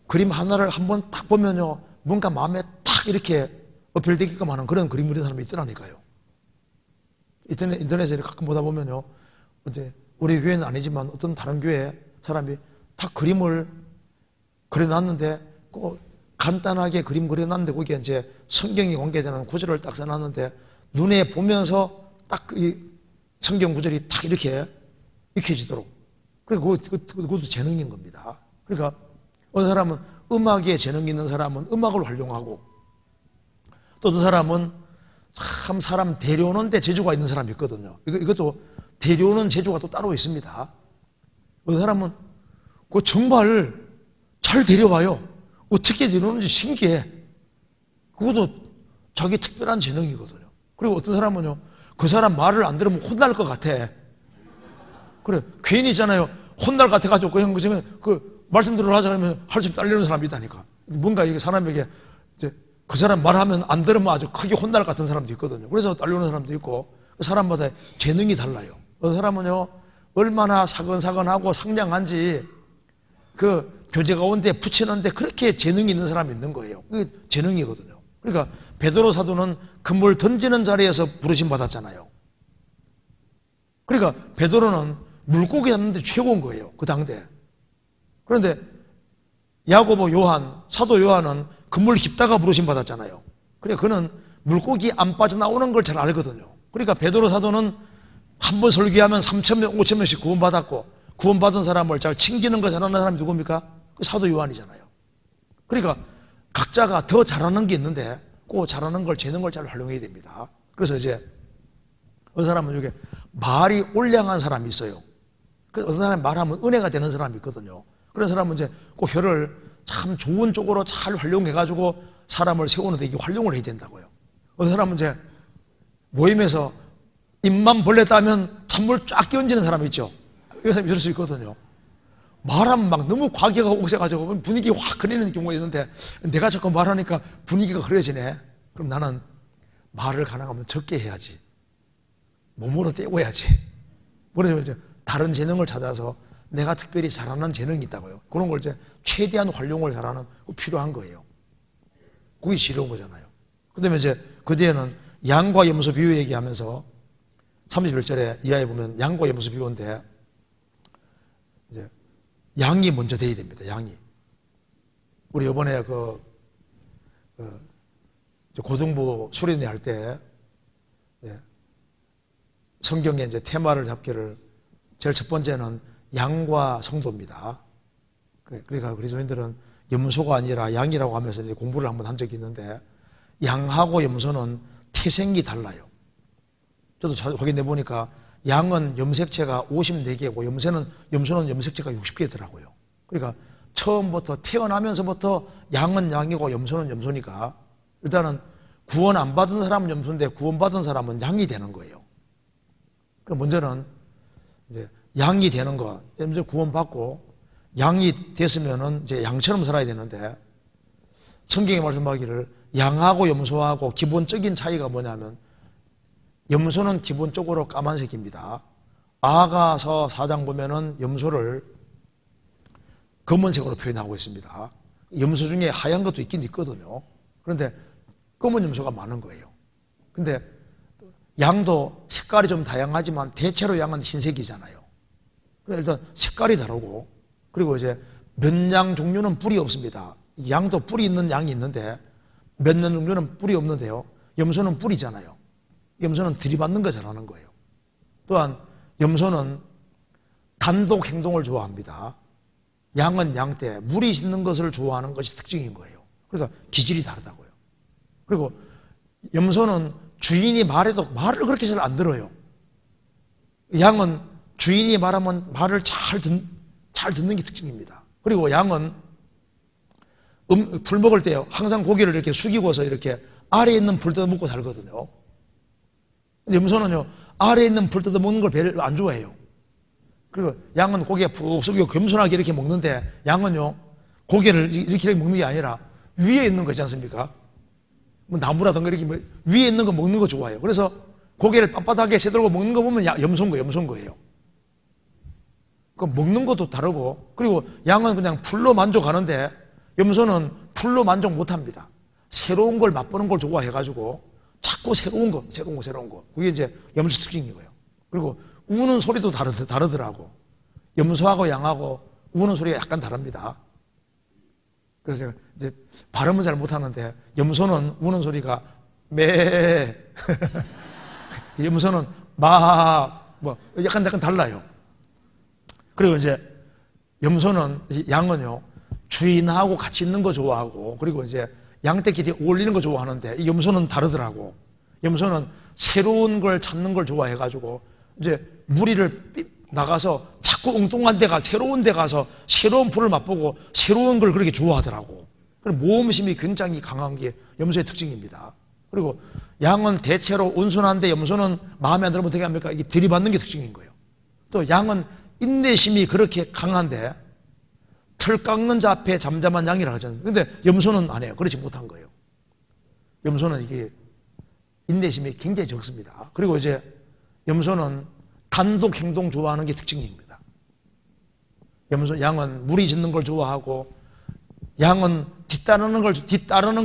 그림 하나를 한번 딱 보면요, 뭔가 마음에 탁 이렇게 어필되게끔 하는 그런 그림 그리는 사람이 있더라니까요. 인터넷에 가끔 보다 보면요, 이제 우리 교회는 아니지만 어떤 다른 교회 사람이 딱 그림을 그려놨는데, 꼭 간단하게 그림 그려놨는데 거기에 이제 성경이 공개되는 구절을 딱 써놨는데, 눈에 보면서 딱 이 성경 구절이 딱 이렇게 익혀지도록. 그리고 그것도 재능인 겁니다. 그러니까 어떤 사람은 음악에 재능 있는 사람은 음악을 활용하고, 또 어떤 사람은 참 사람 데려오는데 재주가 있는 사람이 있거든요. 이것도 데려오는 재주가 또 따로 있습니다. 어떤 사람은 정말 잘 데려와요. 어떻게 데려오는지 신기해. 그것도 자기 특별한 재능이거든요. 그리고 어떤 사람은요, 그 사람 말을 안 들으면 혼날 것 같아. 그래, 괜히 있잖아요. 혼날 것 같아가지고 그냥 그 말씀 들으러 하면 할수 딸리는 사람이 있다니까. 뭔가 이게 사람에게 이제 그 사람 말하면 안 들으면 아주 크게 혼날 것 같은 사람도 있거든요. 그래서 딸리는 사람도 있고, 사람마다 재능이 달라요. 어떤 사람은요, 얼마나 사근사근하고 상냥한지 그 교제 가운데 붙이는데 그렇게 재능이 있는 사람이 있는 거예요. 그게 재능이거든요. 그러니까 베드로 사도는 그물 던지는 자리에서 부르심 받았잖아요. 그러니까 베드로는 물고기 잡는 데 최고인 거예요, 그 당대. 그런데 야고보, 요한, 사도 요한은 그물 깊다가 부르심 받았잖아요. 그러니까 그는 물고기 안 빠져나오는 걸 잘 알거든요. 그러니까 베드로 사도는 한 번 설교하면 3,000명, 5,000명씩 구원받았고, 구원받은 사람을 잘 챙기는 걸 잘하는 사람이 누굽니까? 그 사도 요한이잖아요. 그러니까 각자가 더 잘하는 게 있는데, 그 잘하는 걸, 재능을 잘 활용해야 됩니다. 그래서 이제 어떤 사람은 이게 말이 올량한 사람이 있어요. 그래서 어떤 사람이 말하면 은혜가 되는 사람이 있거든요. 그런 사람은 이제 그 혀를 참 좋은 쪽으로 잘 활용해가지고 사람을 세우는데 이게 활용을 해야 된다고요. 어떤 사람은 이제 모임에서 입만 벌렸다면 찬물 쫙 끼얹는 사람이 있죠. 이 사람이 이럴 수 있거든요. 말하면 막 너무 과격하고 옥색가지고 분위기 확 흐리는 경우가 있는데, 내가 자꾸 말하니까 분위기가 흐려지네. 그럼 나는 말을 가능하면 적게 해야지. 몸으로 때워야지. 그래서 이제 다른 재능을 찾아서 내가 특별히 잘하는 재능이 있다고요. 그런 걸 이제 최대한 활용을 잘하는 거 필요한 거예요. 그게 지려운 거잖아요. 그 다음에 이제 그 뒤에는 양과 염소 비유 얘기하면서 31절에 이하에 보면 양과 염소 비유인데, 이제 양이 먼저 돼야 됩니다. 양이. 우리 이번에 고등부 수련회 할 때 성경에 이제 테마를 잡기를 제일 첫 번째는 양과 성도입니다. 그러니까 그리스도인들은 염소가 아니라 양이라고 하면서 이제 공부를 한번 한 적이 있는데, 양하고 염소는 태생이 달라요. 저도 확인해 보니까 양은 염색체가 54개고 염소는 염색체가 60개더라고요. 그러니까 처음부터 태어나면서부터 양은 양이고 염소는 염소니까 일단은 구원 안 받은 사람은 염소인데 구원 받은 사람은 양이 되는 거예요. 그럼 먼저는 이제 양이 되는 거, 이제 구원받고 양이 됐으면은 이제 양처럼 살아야 되는데, 성경에 말씀하기를 양하고 염소하고 기본적인 차이가 뭐냐면, 염소는 기본적으로 까만색입니다. 아가서 4장 보면은 염소를 검은색으로 표현하고 있습니다. 염소 중에 하얀 것도 있긴 있거든요. 그런데 검은 염소가 많은 거예요. 근데 양도 색깔이 좀 다양하지만 대체로 양은 흰색이잖아요. 일단 색깔이 다르고, 그리고 이제 면 양 종류는 뿔이 없습니다. 양도 뿔이 있는 양이 있는데 몇 년 종류는 뿔이 없는데요. 염소는 뿔이잖아요. 염소는 들이받는 거 잘하는 거예요. 또한 염소는 단독 행동을 좋아합니다. 양은 양때 무리 짓는 것을 좋아하는 것이 특징인 거예요. 그러니까 기질이 다르다고요. 그리고 염소는 주인이 말해도 말을 그렇게 잘 안 들어요. 양은 주인이 말하면 말을 잘 듣는 게 특징입니다. 그리고 양은 풀 먹을 때요, 항상 고개를 이렇게 숙이고서 이렇게 아래에 있는 풀 뜯어 먹고 살거든요. 염소는요, 아래에 있는 풀 뜯어 먹는 걸 별로 안 좋아해요. 그리고 양은 고개 푹 숙이고 겸손하게 이렇게 먹는데, 양은요, 고개를 이렇게 먹는 게 아니라 위에 있는 거 있지 않습니까? 뭐 나무라든가 이렇게 위에 있는 거 먹는 거 좋아해요. 그래서 고개를 빳빳하게 세들고 먹는 거 보면 염소인 거예요. 그 먹는 것도 다르고, 그리고 양은 그냥 풀로 만족하는데 염소는 풀로 만족 못 합니다. 새로운 걸 맛보는 걸 좋아해가지고 자꾸 새로운 거. 그게 이제 염소 특징인 거예요. 그리고 우는 소리도 다르더라고. 염소하고 양하고 우는 소리가 약간 다릅니다. 그래서 제가 이제 발음은 잘 못하는데, 염소는 우는 소리가 매, 염소는 마, 뭐 약간 달라요. 그리고 이제 양은요, 주인하고 같이 있는 거 좋아하고, 그리고 이제 양떼끼리 어울리는 거 좋아하는데, 이 염소는 다르더라고. 염소는 새로운 걸 찾는 걸 좋아해가지고 이제 무리를 나가서 자꾸 엉뚱한 데 새로운 데 가서 새로운 풀을 맛보고 새로운 걸 그렇게 좋아하더라고. 모험심이 굉장히 강한 게 염소의 특징입니다. 그리고 양은 대체로 온순한데 염소는 마음에 안 들면 어떻게 합니까? 이게 들이받는 게 특징인 거예요. 또 양은 인내심이 그렇게 강한데 털 깎는 자 앞에 잠잠한 양이라 하잖아요. 근데 염소는 안 해요. 그렇지 못한 거예요. 염소는 이게 인내심이 굉장히 적습니다. 그리고 이제 염소는 단독 행동 좋아하는 게 특징입니다. 양은 무리 짓는 걸 좋아하고, 양은 뒤따르는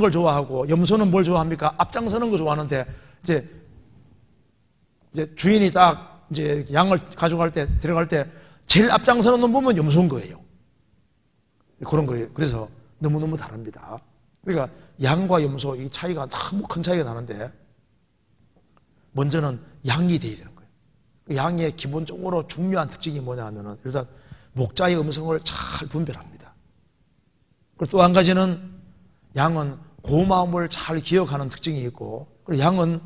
걸 좋아하고, 염소는 뭘 좋아합니까? 앞장서는 거 좋아하는데, 이제 주인이 딱 이제 양을 데려갈 때 제일 앞장서는 놈 보면 염소인 거예요. 그런 거예요. 그래서 너무너무 다릅니다. 그러니까 양과 염소 이 차이가 너무 큰 차이가 나는데, 먼저는 양이 돼야 되는 거예요. 양의 기본적으로 중요한 특징이 뭐냐 하면은, 일단 목자의 음성을 잘 분별합니다. 그리고 또 한 가지는 양은 고마움을 잘 기억하는 특징이 있고, 그리고 양은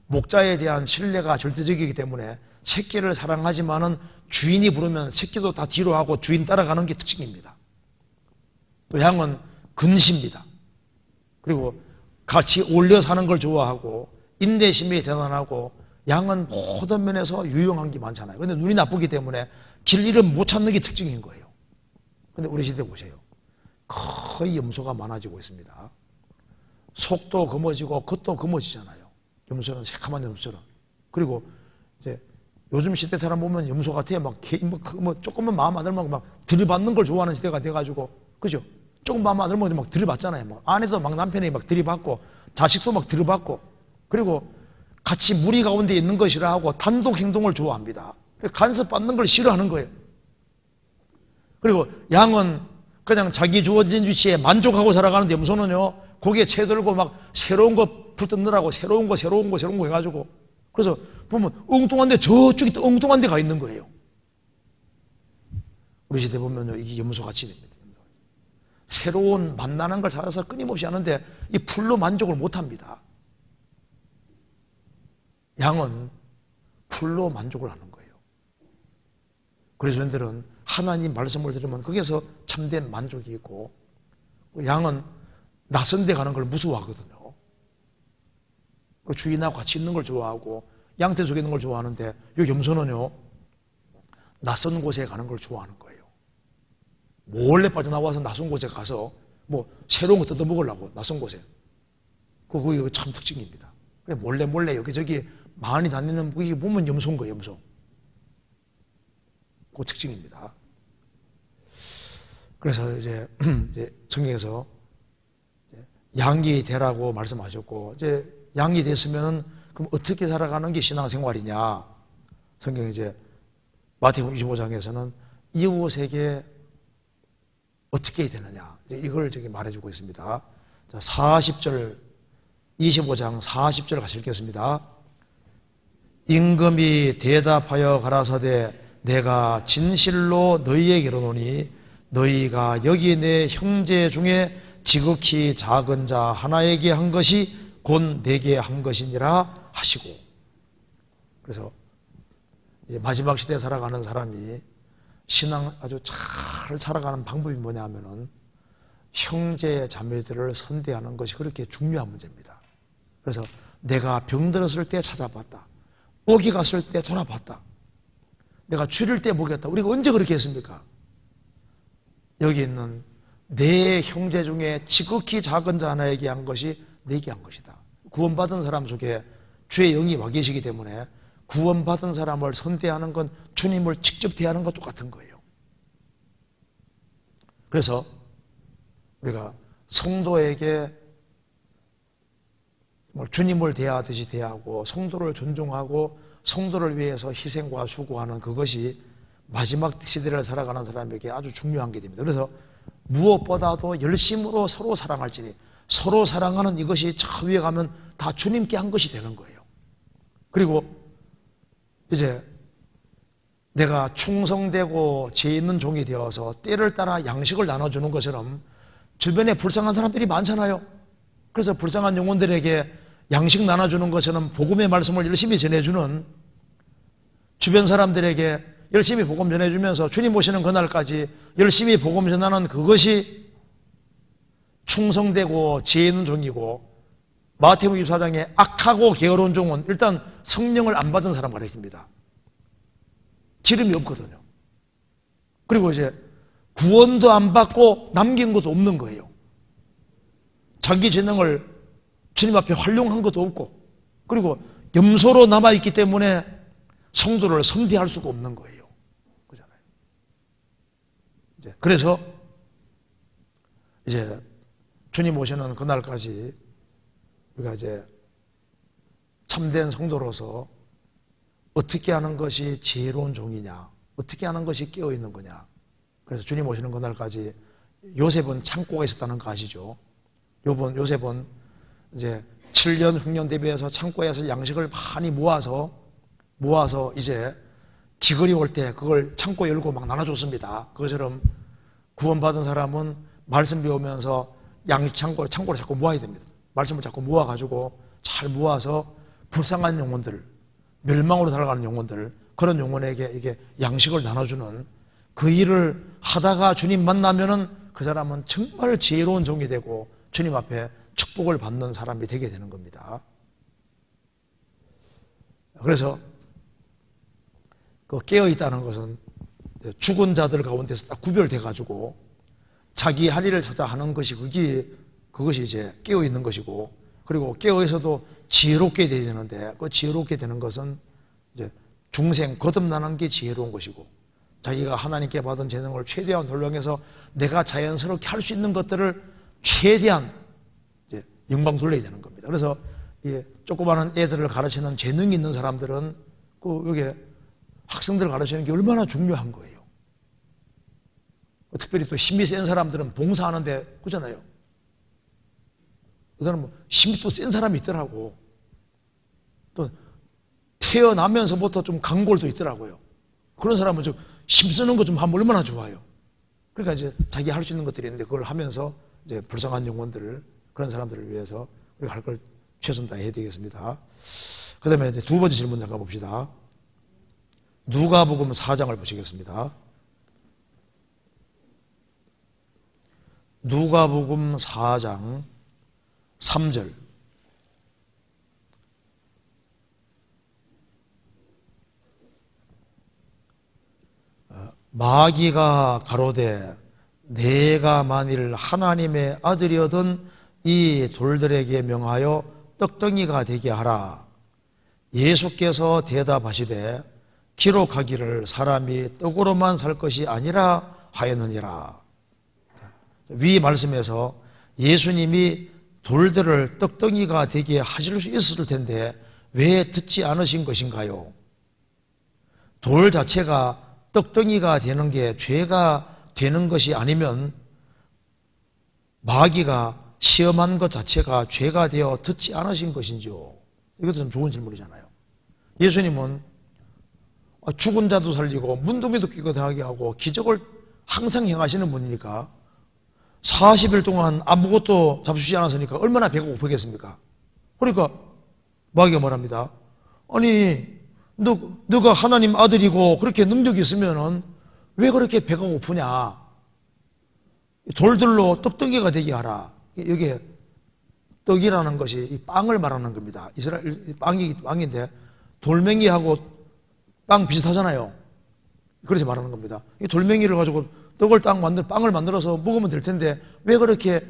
목자에 대한 신뢰가 절대적이기 때문에 새끼를 사랑하지만은 주인이 부르면 새끼도 다 뒤로 하고 주인 따라가는 게 특징입니다. 또 양은 근시입니다. 그리고 같이 어울려 사는 걸 좋아하고, 인내심이 대단하고, 양은 모든 면에서 유용한 게 많잖아요. 근데 눈이 나쁘기 때문에 길 잃은 못 찾는 게 특징인 거예요. 근데 우리 시대 보세요. 거의 염소가 많아지고 있습니다. 속도 검어지고 겉도 검어지잖아요. 염소는 새카만 염소는. 그리고 이제 요즘 시대 사람 보면 염소 같아요. 조금만 마음 안 들면 막 들이받는 걸 좋아하는 시대가 돼가지고, 그죠? 조금 마음 안 들면 막 들이받잖아요. 막 아내도 막 남편이 막 들이받고, 자식도 막 들이받고, 그리고 같이 무리 가운데 있는 것 싫어하고 단독 행동을 좋아합니다. 간섭받는 걸 싫어하는 거예요. 그리고 양은 그냥 자기 주어진 위치에 만족하고 살아가는데, 염소는요, 거기에 채들고 막 새로운 거 풀 뜯느라고 새로운 거 해가지고, 그래서 보면 엉뚱한데 저쪽에 또 엉뚱한 데 가 있는 거예요. 우리 시대 보면요, 이게 염소같이 됩니다. 새로운 만나는 걸 찾아서 끊임없이 하는데 이 풀로 만족을 못 합니다. 양은 풀로 만족을 하는 거예요. 그래서 저희들은 하나님 말씀을 들으면 거기에서 참된 만족이 있고, 양은 낯선 데 가는 걸 무서워하거든요. 주인하고 같이 있는 걸 좋아하고 양떼 속에 있는 걸 좋아하는데, 이 염소는요, 낯선 곳에 가는 걸 좋아하는 거예요. 몰래 빠져나와서 낯선 곳에 가서 뭐 새로운 거 뜯어먹으려고 낯선 곳에. 그거 참 특징입니다. 그래 몰래 여기저기 많이 다니는 그게 보면 염소인 거예요. 염소. 그 특징입니다. 그래서 이제 성경에서 양이 되라고 말씀하셨고, 이제 양이 됐으면 그럼 어떻게 살아가는 게 신앙생활이냐? 성경 이제 마태복음 25장에서는 이웃에게 어떻게 해야 되느냐? 이걸 저기 말해주고 있습니다. 자, 40절, 25장 40절 같이 읽겠습니다. 임금이 대답하여 가라사대 내가 진실로 너희에게 이르노니 너희가 여기 내 형제 중에 지극히 작은 자 하나에게 한 것이 곧 내게 한 것이니라 하시고. 그래서 마지막 시대에 살아가는 사람이 신앙 아주 잘 살아가는 방법이 뭐냐 하면은 형제 자매들을 선대하는 것이 그렇게 중요한 문제입니다. 그래서 내가 병들었을 때 찾아봤다. 오기 갔을 때 돌아봤다. 내가 줄일 때 보겠다. 우리가 언제 그렇게 했습니까? 여기 있는 내 형제 중에 지극히 작은 자 하나에게 한 것이 내게 한 것이다. 구원받은 사람 속에 주의 영이 와 계시기 때문에 구원받은 사람을 선대하는 건 주님을 직접 대하는 것도 똑같은 거예요. 그래서 우리가 성도에게 주님을 대하듯이 대하고 성도를 존중하고 성도를 위해서 희생과 수고하는 그것이 마지막 시대를 살아가는 사람에게 아주 중요한 게 됩니다. 그래서 무엇보다도 열심으로 서로 사랑할지니 서로 사랑하는 이것이 저 위에 가면 다 주님께 한 것이 되는 거예요. 그리고 이제 내가 충성되고 죄 있는 종이 되어서 때를 따라 양식을 나눠주는 것처럼 주변에 불쌍한 사람들이 많잖아요. 그래서 불쌍한 영혼들에게 양식 나눠주는 것처럼 복음의 말씀을 열심히 전해주는 주변 사람들에게 열심히 복음 전해주면서 주님 오시는 그날까지 열심히 복음 전하는 그것이 충성되고 지혜 있는 종이고, 마태복음 24장에 악하고 게으른 종은 일단 성령을 안 받은 사람 가르칩니다. 기름이 없거든요. 그리고 이제 구원도 안 받고 남긴 것도 없는 거예요. 자기 재능을 주님 앞에 활용한 것도 없고, 그리고 염소로 남아있기 때문에 성도를 선대할 수가 없는 거예요. 그렇잖아요. 그래서 이제 주님 오시는 그날까지 우리가 이제 참된 성도로서 어떻게 하는 것이 지혜로운 종이냐, 어떻게 하는 것이 깨어있는 거냐. 그래서 주님 오시는 그날까지 요셉은 창고가 있었다는 거 아시죠? 요셉은 이제 7년 흉년 대비해서 창고에서 양식을 많이 모아서 이제 지거리 올 때 그걸 창고 열고 막 나눠줬습니다. 그것처럼 구원받은 사람은 말씀 배우면서 창고를 자꾸 모아야 됩니다. 말씀을 자꾸 모아가지고 잘 모아서 불쌍한 영혼들, 멸망으로 살아가는 영혼들, 그런 영혼에게 이게 양식을 나눠주는 그 일을 하다가 주님 만나면은 그 사람은 정말 지혜로운 종이 되고 주님 앞에 축복을 받는 사람이 되게 되는 겁니다. 그래서 그 깨어있다는 것은 죽은 자들 가운데서 딱 구별돼가지고 자기 할 일을 찾아 하는 것이 그것이 이제 깨어있는 것이고, 그리고 깨어있어도 지혜롭게 되어야 되는데 그 지혜롭게 되는 것은 이제 중생, 거듭나는 게 지혜로운 것이고, 자기가 하나님께 받은 재능을 최대한 활용해서 내가 자연스럽게 할 수 있는 것들을 최대한 이제 영광 돌려야 되는 겁니다. 그래서 조그마한 애들을 가르치는 재능이 있는 사람들은 여기 학생들을 가르치는 게 얼마나 중요한 거예요. 특별히 또 힘이 센 사람들은 봉사하는데, 그렇잖아요. 그 사람은 힘이 또 센 사람이 있더라고. 또 태어나면서부터 좀 강골도 있더라고요. 그런 사람은 좀 힘쓰는 거 좀 하면 얼마나 좋아요. 그러니까 이제 자기 할 수 있는 것들이 있는데 그걸 하면서 이제 불쌍한 영혼들을, 그런 사람들을 위해서 우리가 할 걸 최선 다해야 되겠습니다. 그 다음에 이제 두 번째 질문 잠깐 봅시다. 누가복음 4장을 보시겠습니다. 누가복음 4장 3절. 마귀가 가로되 내가 만일 하나님의 아들이어든 이 돌들에게 명하여 떡덩이가 되게 하라. 예수께서 대답하시되 기록하기를 사람이 떡으로만 살 것이 아니라 하였느니라. 위 말씀에서 예수님이 돌들을 떡덩이가 되게 하실 수 있었을 텐데 왜 듣지 않으신 것인가요? 돌 자체가 떡덩이가 되는 게 죄가 되는 것이 아니면 마귀가 시험한 것 자체가 죄가 되어 듣지 않으신 것인지요? 이것도 좀 좋은 질문이잖아요. 예수님은 죽은 자도 살리고 문둥이도 깨끗하게 하고 기적을 항상 행하시는 분이니까 40일 동안 아무것도 잡수지 않았으니까 얼마나 배가 고프겠습니까? 그러니까 마귀가 말합니다. 아니 너가 하나님 아들이고 그렇게 능력이 있으면은 왜 그렇게 배가 고프냐? 돌들로 떡덩이가 되게 하라. 여기에 떡이라는 것이 빵을 말하는 겁니다. 이스라엘 빵인데 돌멩이하고 빵 비슷하잖아요. 그래서 말하는 겁니다. 이 돌멩이를 가지고 빵을 만들어서 먹으면 될 텐데 왜 그렇게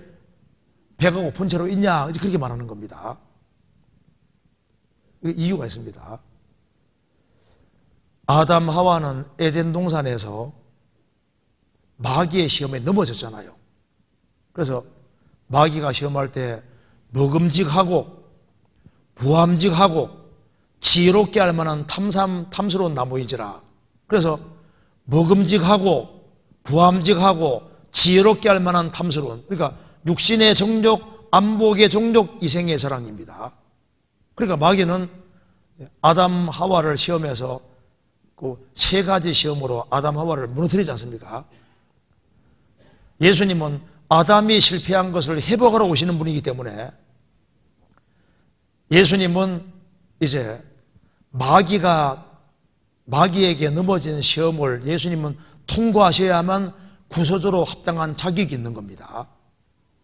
배가 고픈 채로 있냐? 그렇게 말하는 겁니다. 이유가 있습니다. 아담 하와는 에덴 동산에서 마귀의 시험에 넘어졌잖아요. 그래서 마귀가 시험할 때 먹음직하고 부함직하고 지혜롭게 할 만한 탐스러운 나무인지라. 그래서 먹음직하고 부함직하고 지혜롭게 할 만한 탐스러운, 그러니까 육신의 정욕, 안목의 정욕, 이생의 자랑입니다. 그러니까 마귀는 아담 하와를 시험해서 그 세 가지 시험으로 아담 하와를 무너뜨리지 않습니까? 예수님은 아담이 실패한 것을 회복하러 오시는 분이기 때문에 예수님은 이제 마귀에게 넘어진 시험을 예수님은 통과하셔야만 구소조로 합당한 자격이 있는 겁니다.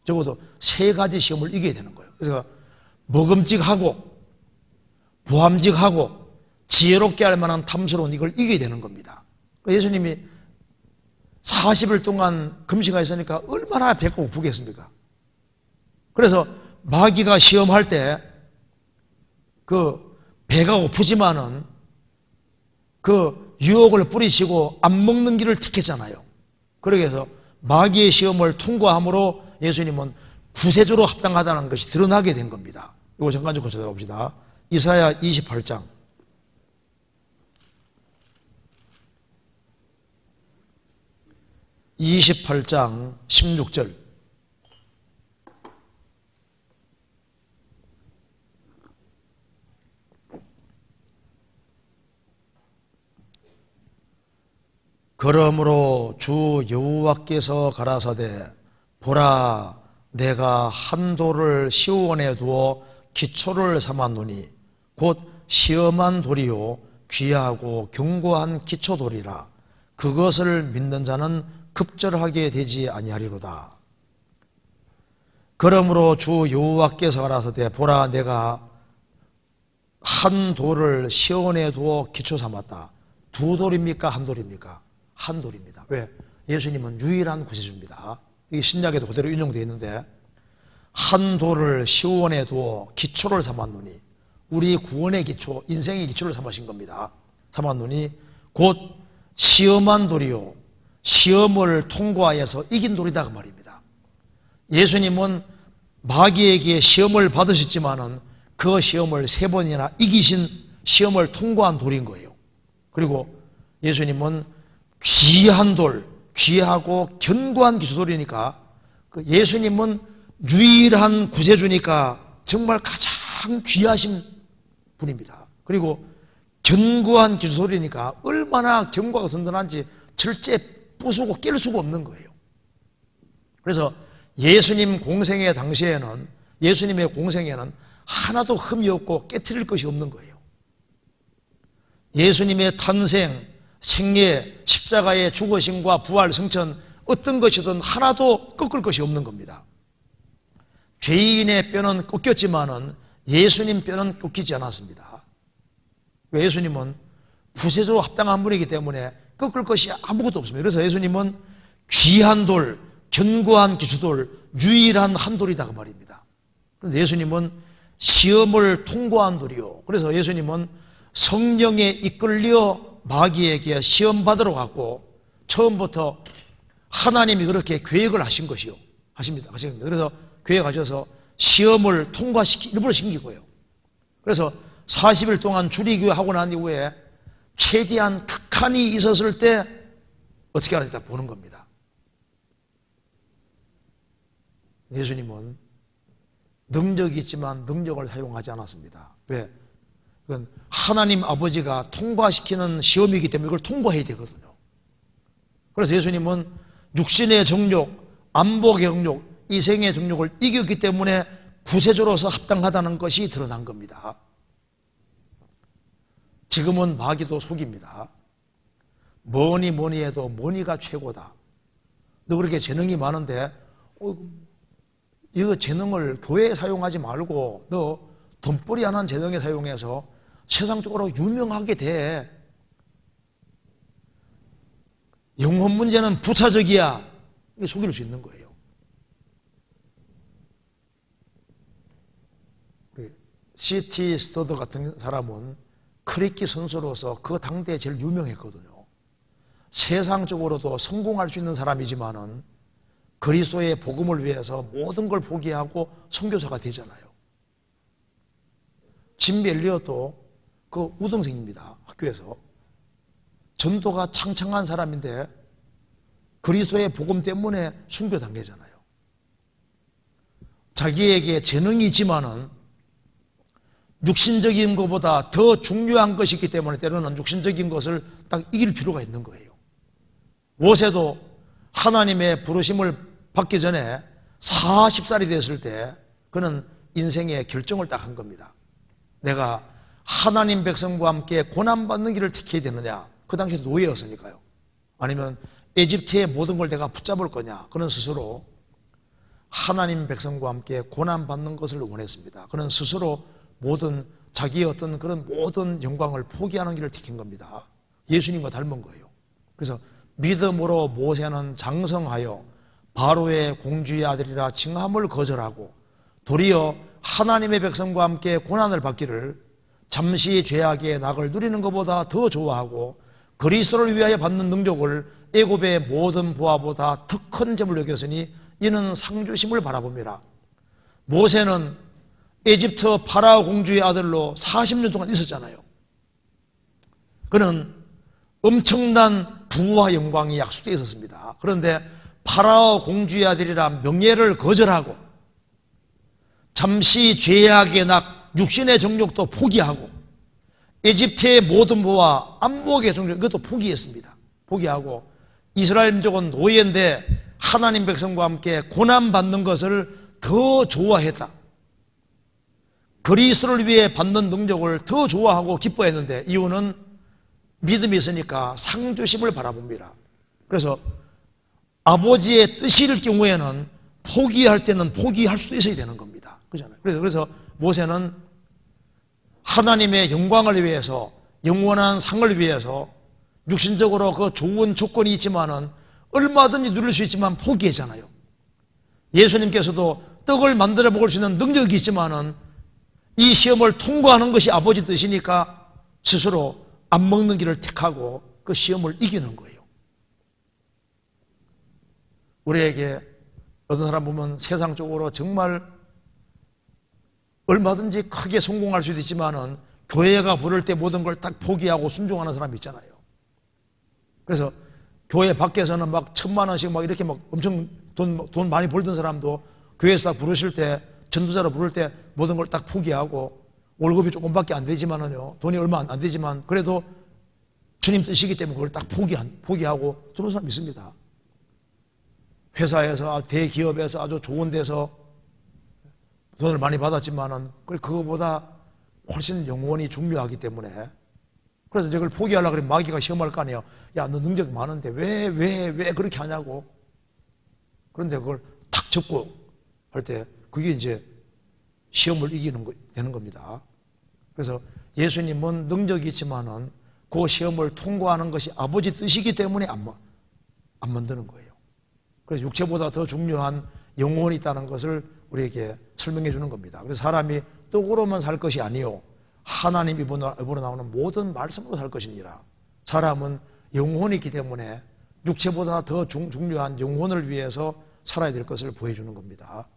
적어도 세 가지 시험을 이겨야 되는 거예요. 그래서 먹음직하고 부함직하고 지혜롭게 할 만한 탐스러운 이걸 이겨야 되는 겁니다. 예수님이 40일 동안 금식하셨으니까 얼마나 배가 고프겠습니까? 그래서 마귀가 시험할 때 그 배가 고프지만은 그 유혹을 뿌리치고 안 먹는 길을 택했잖아요. 그래서 마귀의 시험을 통과함으로 예수님은 구세주로 합당하다는 것이 드러나게 된 겁니다. 이거 잠깐 좀 찾아봅시다. 이사야 28장. (28장) 16절. 그러므로 주 여호와께서 가라사대 보라 내가 한 돌을 시온에 두어 기초를 삼았노니 곧 시험한 돌이요 귀하고 견고한 기초돌이라. 그것을 믿는 자는 급절하게 되지 아니하리로다. 그러므로 주 여호와께서 가라사대 보라 내가 한 돌을 시온에 두어 기초 삼았다. 두 돌입니까? 한 돌입니까? 한 돌입니다. 왜? 예수님은 유일한 구세주입니다. 이게 신약에도 그대로 인용되어 있는데 한 돌을 시온에 두어 기초를 삼았노니 우리 구원의 기초, 인생의 기초를 삼으신 겁니다. 삼았노니 곧 시험한 돌이요 시험을 통과해서 이긴 돌이다 그 말입니다. 예수님은 마귀에게 시험을 받으셨지만은 그 시험을 3번이나 이기신 시험을 통과한 돌인 거예요. 그리고 예수님은 귀한 돌, 귀하고 견고한 기초돌이니까 예수님은 유일한 구세주니까 정말 가장 귀하신 분입니다. 그리고 견고한 기초돌이니까 얼마나 견고하고 든든한지 절대 부수고 깰 수가 없는 거예요. 그래서 예수님의 공생에는 하나도 흠이 없고 깨트릴 것이 없는 거예요. 예수님의 탄생, 생애, 십자가의 죽으심과 부활, 성천 어떤 것이든 하나도 꺾을 것이 없는 겁니다. 죄인의 뼈는 꺾였지만은 예수님 뼈는 꺾이지 않았습니다. 예수님은 구세주로 합당한 분이기 때문에 꺾을 것이 아무것도 없습니다. 그래서 예수님은 귀한 돌, 견고한 기초돌, 유일한 한 돌이다 그 말입니다. 그런데 예수님은 시험을 통과한 돌이요. 그래서 예수님은 성령에 이끌려 마귀에게 시험 받으러 갔고 처음부터 하나님이 그렇게 계획을 하신 것이요. 하십니다. 그래서 계획하셔서 시험을 일부러 시킨 거예요. 그래서 40일 동안 주리교회 하고 난 이후에 최대한 극한이 있었을 때 어떻게 하는지 다 보는 겁니다. 예수님은 능력이 있지만 능력을 사용하지 않았습니다. 왜? 그건 하나님 아버지가 통과시키는 시험이기 때문에 이걸 통과해야 되거든요. 그래서 예수님은 육신의 정욕, 안목의 정욕, 이생의 정욕을 이겼기 때문에 구세주로서 합당하다는 것이 드러난 겁니다. 지금은 마귀도 속입니다. 뭐니 해도 뭐니가 최고다. 너 그렇게 재능이 많은데 이거 재능을 교회에 사용하지 말고 너 돈벌이 안 한 재능에 사용해서 세상적으로 유명하게 돼. 영혼 문제는 부차적이야. 이게 속일 수 있는 거예요. C.T. 스터드 같은 사람은 크리키 선수로서 그 당대에 제일 유명했거든요. 세상적으로도 성공할 수 있는 사람이지만은 그리스도의 복음을 위해서 모든 걸 포기하고 선교사가 되잖아요. 짐 엘리엇도 그 우등생입니다. 학교에서. 전도가 창창한 사람인데 그리스도의 복음 때문에 순교당하잖아요. 자기에게 재능이 있지만은 육신적인 것보다 더 중요한 것이 있기 때문에 때로는 육신적인 것을 딱 이길 필요가 있는 거예요. 모세도 하나님의 부르심을 받기 전에 40살이 됐을 때 그는 인생의 결정을 딱 한 겁니다. 내가 하나님 백성과 함께 고난받는 길을 택해야 되느냐. 그 당시에 노예였으니까요. 아니면 에집트의 모든 걸 내가 붙잡을 거냐. 그는 스스로 하나님 백성과 함께 고난받는 것을 원했습니다. 그는 스스로 모든 자기의 어떤 그런 모든 영광을 포기하는 길을 택한 겁니다. 예수님과 닮은 거예요. 그래서 믿음으로 모세는 장성하여 바로의 공주의 아들이라 칭함을 거절하고 도리어 하나님의 백성과 함께 고난을 받기를 잠시 죄악의 낙을 누리는 것보다 더 좋아하고 그리스도를 위하여 받는 능력을 애굽의 모든 부하보다 더 큰 점을 여겼으니 이는 상주심을 바라봅니다. 모세는 에집트 파라오 공주의 아들로 40년 동안 있었잖아요. 그는 엄청난 부와 영광이 약속되어 있었습니다. 그런데 파라오 공주의 아들이라 명예를 거절하고 잠시 죄악의 낙, 육신의 정욕도 포기하고 에집트의 모든 부와 안목의 정욕 이것도 포기했습니다. 포기하고 이스라엘 민족은 노예인데 하나님 백성과 함께 고난받는 것을 더 좋아했다. 그리스도를 위해 받는 능력을 더 좋아하고 기뻐했는데 이유는 믿음이 있으니까 상주심을 바라봅니다. 그래서 아버지의 뜻일 경우에는 포기할 때는 포기할 수도 있어야 되는 겁니다. 그렇잖아요. 그래서 모세는 하나님의 영광을 위해서 영원한 상을 위해서 육신적으로 그 좋은 조건이 있지만은 얼마든지 누릴 수 있지만 포기했잖아요. 예수님께서도 떡을 만들어 먹을 수 있는 능력이 있지만은 이 시험을 통과하는 것이 아버지 뜻이니까 스스로 안 먹는 길을 택하고 그 시험을 이기는 거예요. 우리에게 어떤 사람 보면 세상적으로 정말 얼마든지 크게 성공할 수도 있지만은 교회가 부를 때 모든 걸 딱 포기하고 순종하는 사람이 있잖아요. 그래서 교회 밖에서는 막 1,000만 원씩 막 이렇게 막 엄청 돈 많이 벌던 사람도 교회에서 딱 부르실 때 전도자로 부를 때 모든 걸 딱 포기하고 월급이 조금밖에 안 되지만은요, 돈이 얼마 안 되지만 그래도 주님 뜻이기 때문에 그걸 딱 포기하고 들어온 사람 있습니다. 회사에서 대기업에서 아주 좋은 데서 돈을 많이 받았지만은 그거보다 훨씬 영혼이 중요하기 때문에 그래서 이걸 포기하려고 그러면 마귀가 시험할 거 아니에요. 야, 너 능력이 많은데 왜 그렇게 하냐고. 그런데 그걸 탁 접고 할 때 그게 이제 시험을 이기는 되는 겁니다. 그래서 예수님은 능력이 있지만은 그 시험을 통과하는 것이 아버지 뜻이기 때문에 안 만드는 거예요. 그래서 육체보다 더 중요한 영혼이 있다는 것을 우리에게 설명해 주는 겁니다. 그래서 사람이 떡으로만 살 것이 아니요 하나님 입으로 나오는 모든 말씀으로 살 것이니라. 사람은 영혼이 있기 때문에 육체보다 더 중요한 영혼을 위해서 살아야 될 것을 보여주는 겁니다.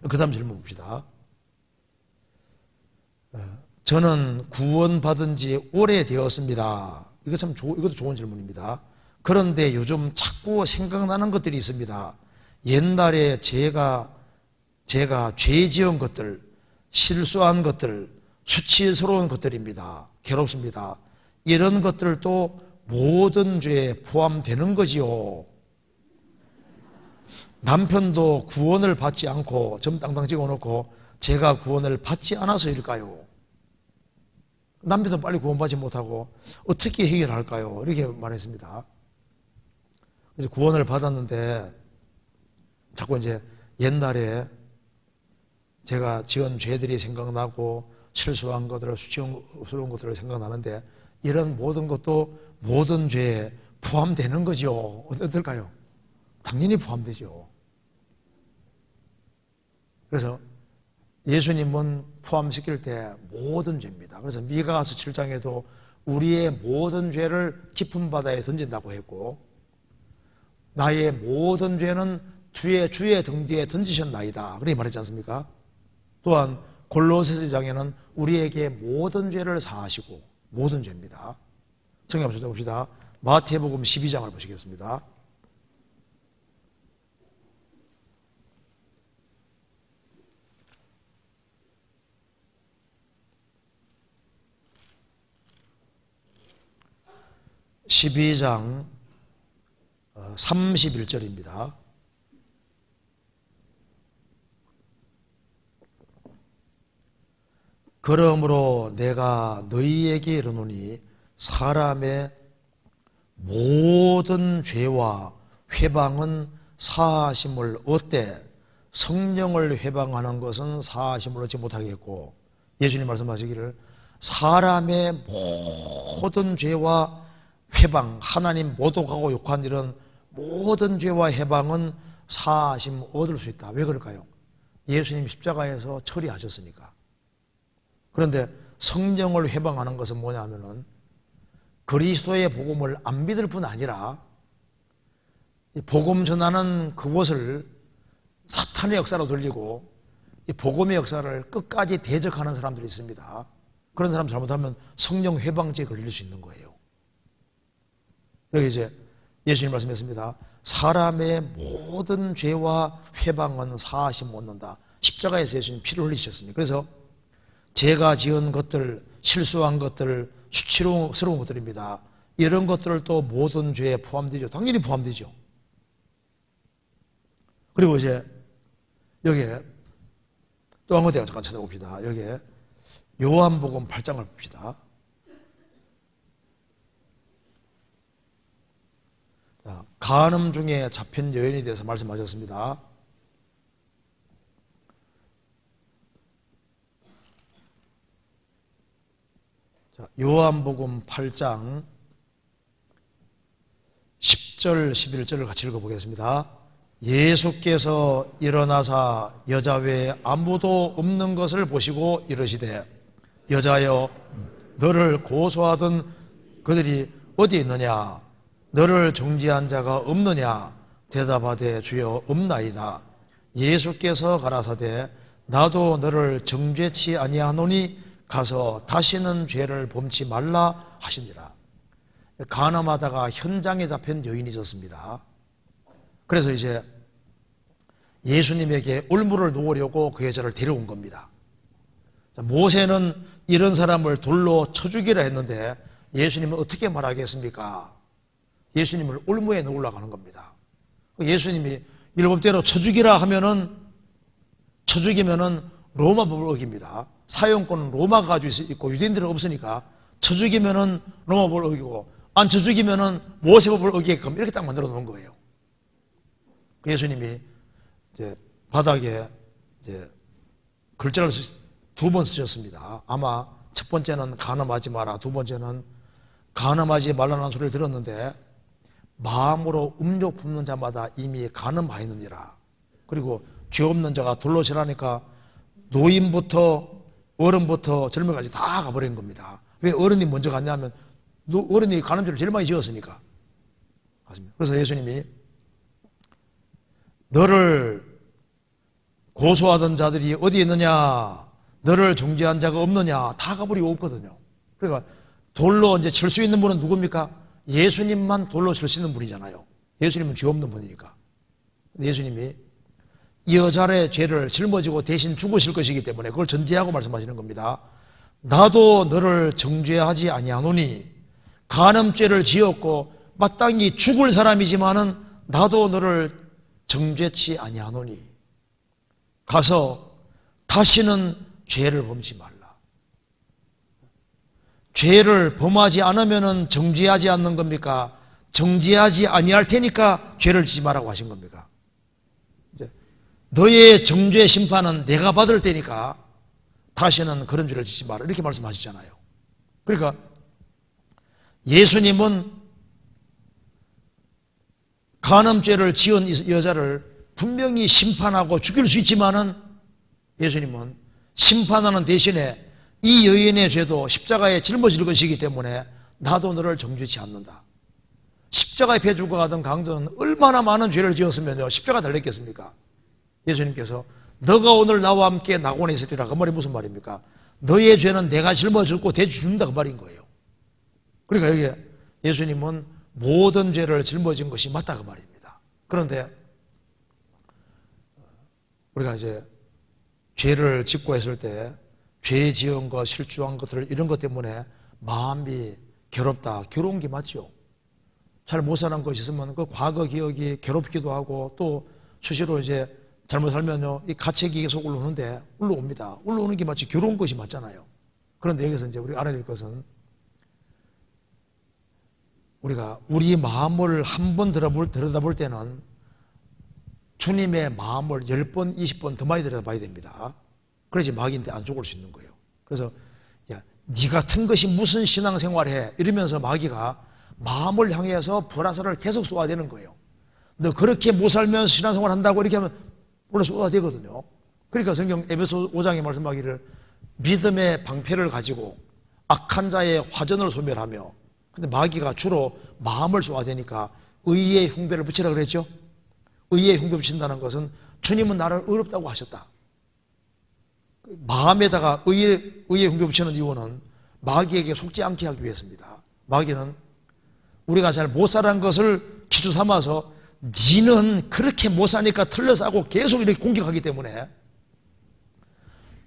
그 다음 질문 봅시다. 저는 구원받은 지 오래되었습니다. 이것도 좋은 질문입니다. 그런데 요즘 자꾸 생각나는 것들이 있습니다. 옛날에 제가 죄 지은 것들, 실수한 것들, 수치스러운 것들입니다. 괴롭습니다. 이런 것들도 모든 죄에 포함되는 거지요. 남편도 구원을 받지 않고 점 땅땅 찍어놓고 제가 구원을 받지 않아서일까요? 남편도 빨리 구원받지 못하고 어떻게 해결할까요? 이렇게 말했습니다. 구원을 받았는데 자꾸 이제 옛날에 제가 지은 죄들이 생각나고 실수한 것들, 수치스러운 것들을 생각나는데 이런 모든 것도 모든 죄에 포함되는 거죠. 어떨까요? 당연히 포함되죠. 그래서 예수님은 포함시킬 때 모든 죄입니다. 그래서 미가서 7장에도 우리의 모든 죄를 깊은 바다에 던진다고 했고 나의 모든 죄는 주의 등 뒤에 던지셨나이다. 그렇게 말했지 않습니까? 또한 골로새서장에는 우리에게 모든 죄를 사하시고 모든 죄입니다. 성경 한번 찾아봅시다. 마태복음 12장을 보시겠습니다. (12장) 31절입니다. 그러므로 내가 너희에게 이르노니 사람의 모든 죄와 회방은 사하심을 얻되 성령을 회방하는 것은 사하심을 얻지 못하겠고, 예수님 말씀하시기를 사람의 모든 죄와 회방, 하나님 모독하고 욕한 이런 모든 죄와 회방은 사하심 얻을 수 있다. 왜 그럴까요? 예수님 십자가에서 처리하셨으니까. 그런데 성령을 회방하는 것은 뭐냐면은 그리스도의 복음을 안 믿을 뿐 아니라 복음 전하는 그곳을 사탄의 역사로 돌리고 이 복음의 역사를 끝까지 대적하는 사람들이 있습니다. 그런 사람 잘못하면 성령 회방죄에 걸릴 수 있는 거예요. 여기 이제 예수님 말씀했습니다. 사람의 모든 죄와 회방은 사하심 얻는다. 십자가에서 예수님 피를 흘리셨으니. 그래서 제가 지은 것들, 실수한 것들, 수치스러운 것들입니다. 이런 것들을 또 모든 죄에 포함되죠. 당연히 포함되죠. 그리고 이제 여기에 또 한 군데 잠깐 찾아봅시다. 여기에 요한복음 8장을 봅시다. 자, 간음 중에 잡힌 여인에 대해서 말씀하셨습니다. 자, 요한복음 8장 10절 11절을 같이 읽어보겠습니다. 예수께서 일어나사 여자 외에 아무도 없는 것을 보시고 이르시되 여자여 너를 고소하던 그들이 어디 있느냐? 너를 정죄한 자가 없느냐? 대답하되 주여 없나이다. 예수께서 가라사대 나도 너를 정죄치 아니하노니 가서 다시는 죄를 범치 말라 하시니라. 간음하다가 현장에 잡힌 여인이 있었습니다. 그래서 이제 예수님에게 올무를 놓으려고 그 여자를 데려온 겁니다. 모세는 이런 사람을 돌로 쳐 죽이라 했는데 예수님은 어떻게 말하겠습니까? 예수님을 올무에 넣으려고 하는 겁니다. 예수님이 율법대로 쳐 죽이라 하면은 쳐 죽이면은 로마 법을 어깁니다. 사형권은 로마가 가지고 있고 유대인들은 없으니까 쳐 죽이면은 로마 법을 어기고 안 쳐 죽이면은 모세법을 어기게끔 이렇게 딱 만들어 놓은 거예요. 예수님이 이제 바닥에 이제 글자를 두 번 쓰셨습니다. 아마 첫 번째는 간음하지 마라, 두 번째는 간음하지 말라는 소리를 들었는데 마음으로 음욕 품는 자마다 이미 간음하였느니라. 그리고 죄 없는 자가 돌로 치라니까 노인부터 어른부터 젊은이까지 다 가버린 겁니다. 왜 어른이 먼저 갔냐면 어른이 간음죄를 제일 많이 지었으니까. 그래서 예수님이 너를 고소하던 자들이 어디 있느냐, 너를 정죄한 자가 없느냐, 다 가버리고 없거든요. 그러니까 돌로 이제 칠 수 있는 분은 누굽니까? 예수님만 돌로 칠 수 있는 분이잖아요. 예수님은 죄 없는 분이니까. 예수님이 이 여자의 죄를 짊어지고 대신 죽으실 것이기 때문에 그걸 전제하고 말씀하시는 겁니다. 나도 너를 정죄하지 아니하노니, 간음죄를 지었고 마땅히 죽을 사람이지만은 나도 너를 정죄치 아니하노니 가서 다시는 죄를 범치 말라. 죄를 범하지 않으면은 정죄하지 않는 겁니까? 정죄하지 아니할 테니까 죄를 지지 말라고 하신 겁니까? 너의 정죄 심판은 내가 받을 테니까 다시는 그런 죄를 지지 마라, 이렇게 말씀하시잖아요. 그러니까 예수님은 간음죄를 지은 이 여자를 분명히 심판하고 죽일 수 있지만은 예수님은 심판하는 대신에 이 여인의 죄도 십자가에 짊어질 것이기 때문에 나도 너를 정죄치 않는다. 십자가에 배 죽어 가던 강도는 얼마나 많은 죄를 지었으면요 십자가 달렸겠습니까? 예수님께서 너가 오늘 나와 함께 낙원에 있으리라, 그 말이 무슨 말입니까? 너의 죄는 내가 짊어지고 대주 준다, 그 말인 거예요. 그러니까 여기 예수님은 모든 죄를 짊어진 것이 맞다, 그 말입니다. 그런데 우리가 이제 죄를 짓고 했을 때 죄 지은 것, 실수한 것들, 이런 것 때문에 마음이 괴롭다, 괴로운 게 맞죠. 잘 못 사는 것이 있으면 그 과거 기억이 괴롭기도 하고, 또 수시로 이제 잘못 살면요 이 가책이 계속 올라오는데, 올라옵니다. 올라오는 게 마치 괴로운 것이 맞잖아요. 그런데 여기서 이제 우리가 알아야 될 것은, 우리가 우리 마음을 한번 들여다볼 때는 주님의 마음을 10번, 20번 더 많이 들여다봐야 됩니다. 그래야지 마귀한테 안 죽을 수 있는 거예요. 그래서 야, 네 같은 것이 무슨 신앙생활해, 이러면서 마귀가 마음을 향해서 불화살을 계속 쏘아대는 거예요. 너 그렇게 못 살면서 신앙생활 한다고 이렇게 하면 원래 쏘아대거든요. 그러니까 성경 에베소 5장에 말씀하기를 믿음의 방패를 가지고 악한 자의 화전을 소멸하며, 근데 마귀가 주로 마음을 쏘아대니까 의의 흉배를 붙이라 그랬죠. 의의 흉배 붙인다는 것은 주님은 나를 어렵다고 하셨다. 마음에다가 의의 흉배 붙이는 이유는 마귀에게 속지 않게 하기 위해서입니다. 마귀는 우리가 잘 못 살아난 것을 기초 삼아서 니는 그렇게 못 사니까 틀려서 하고 계속 이렇게 공격하기 때문에,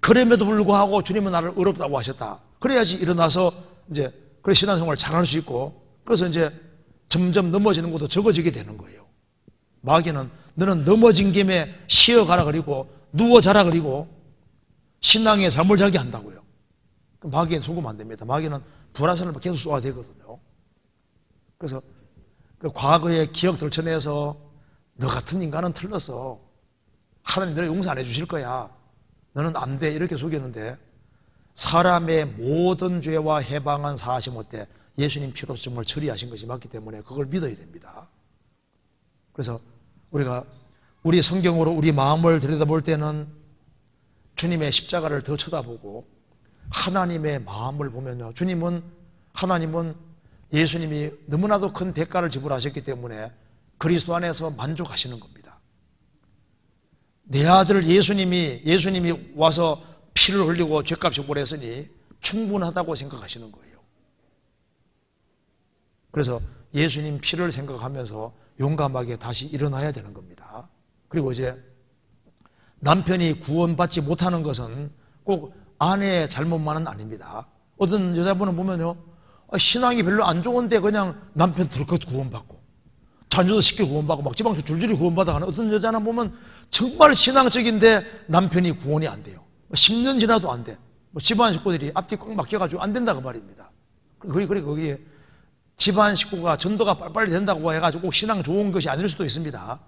그럼에도 불구하고 주님은 나를 어렵다고 하셨다. 그래야지 일어나서 이제 그래 신앙생활을 잘할 수 있고, 그래서 이제 점점 넘어지는 것도 적어지게 되는 거예요. 마귀는 너는 넘어진 김에 쉬어가라 그리고 누워 자라 그리고 신앙에 잠을 자게 한다고요. 마귀는 속으면 안 됩니다. 마귀는 불화살을 계속 쏘아대거든요. 그래서 그 과거의 기억 들춰내서 너 같은 인간은 틀렸어, 하나님 너를 용서 안 해주실 거야, 너는 안 돼, 이렇게 속였는데 사람의 모든 죄와 해방한 사하심 어때? 예수님 피로 정말 처리하신 것이 맞기 때문에 그걸 믿어야 됩니다. 그래서 우리가 우리 성경으로 우리 마음을 들여다볼 때는 주님의 십자가를 더 쳐다보고 하나님의 마음을 보면요, 하나님은 예수님이 너무나도 큰 대가를 지불하셨기 때문에 그리스도 안에서 만족하시는 겁니다. 내 아들 예수님이 와서 피를 흘리고 죄값 지불했으니 충분하다고 생각하시는 거예요. 그래서 예수님 피를 생각하면서 용감하게 다시 일어나야 되는 겁니다. 그리고 이제 남편이 구원받지 못하는 것은 꼭 아내의 잘못만은 아닙니다. 어떤 여자분은 보면요, 신앙이 별로 안 좋은데 그냥 남편 들것 구원받고 자녀도 쉽게 구원받고 막 지방에서 줄줄이 구원받아가는 어떤 여자는 보면 정말 신앙적인데 남편이 구원이 안 돼요. 10년 지나도 안 돼. 집안 식구들이 앞뒤 꽉 막혀가지고 안 된다고 말입니다. 거기에 집안 식구가 전도가 빨리빨리 된다고 해가지고 꼭 신앙 좋은 것이 아닐 수도 있습니다.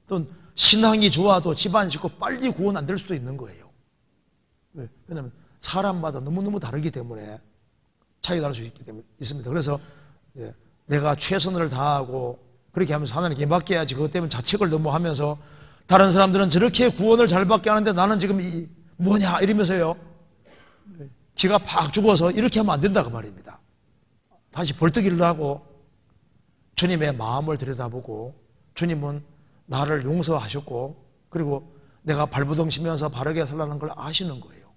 또 신앙이 좋아도 집안 식구 빨리 구원 안 될 수도 있는 거예요. 왜냐하면 사람마다 너무너무 다르기 때문에 차이가 날 수 있습니다. 그래서 내가 최선을 다하고 그렇게 하면서 하나님께 맡겨야지, 그것 때문에 자책을 너무 하면서 다른 사람들은 저렇게 구원을 잘 받게 하는데 나는 지금 뭐냐 이러면서요, 기가 팍 죽어서 이렇게 하면 안 된다 그 말입니다. 다시 벌떡 일어나고 주님의 마음을 들여다보고, 주님은 나를 용서하셨고 그리고 내가 발버둥 치면서 바르게 살라는 걸 아시는 거예요.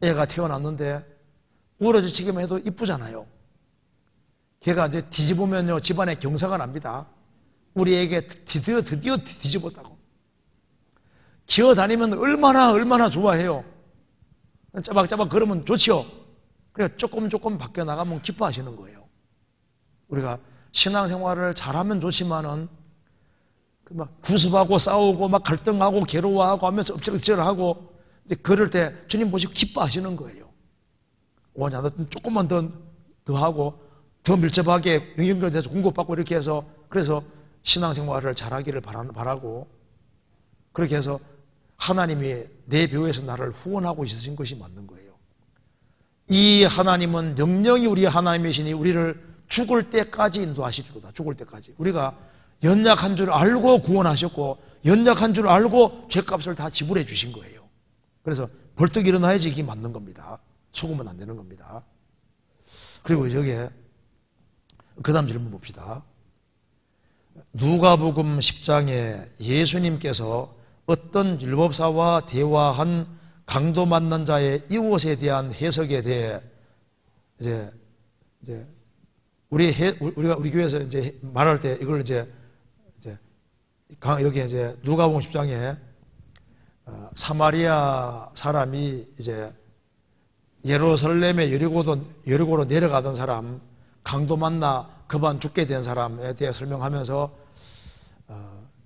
애가 태어났는데 우러지치기만 해도 이쁘잖아요. 걔가 이제 뒤집으면요 집안에 경사가 납니다. 우리 애게 드디어 뒤집었다고. 기어다니면 얼마나 좋아해요. 짜박짜박 걸으면 좋지요. 그래 조금 밖에 나가면 기뻐하시는 거예요. 우리가 신앙생활을 잘하면 좋지만은 막 구습하고 싸우고 막 갈등하고 괴로워하고 하면서 엎질럭질하고 이제 그럴 때 주님 보시고 기뻐하시는 거예요. 오냐 너 조금만 더 하고 더 밀접하게 연결돼서 공급받고 이렇게 해서, 그래서 신앙생활을 잘하기를 바라고, 그렇게 해서 하나님이 내 묘에서 나를 후원하고 있으신 것이 맞는 거예요. 이 하나님은 영영이 우리 하나님이시니 우리를 죽을 때까지 인도하시리로다. 죽을 때까지. 우리가 연약한 줄 알고 구원하셨고 연약한 줄 알고 죄값을 다 지불해 주신 거예요. 그래서 벌떡 일어나야지 이게 맞는 겁니다. 속으면 안 되는 겁니다. 그리고 여기에 그 다음 질문 봅시다. 누가복음 10장에 예수님께서 어떤 율법사와 대화한 강도 만난 자의 이웃에 대한 해석에 대해 이제 우리 교회에서 이제 말할 때 이걸 이제 여기 이제 누가복음 10장에 사마리아 사람이 이제 예루살렘의 여리고로 내려가던 사람, 강도 만나 급한 죽게 된 사람에 대해 설명하면서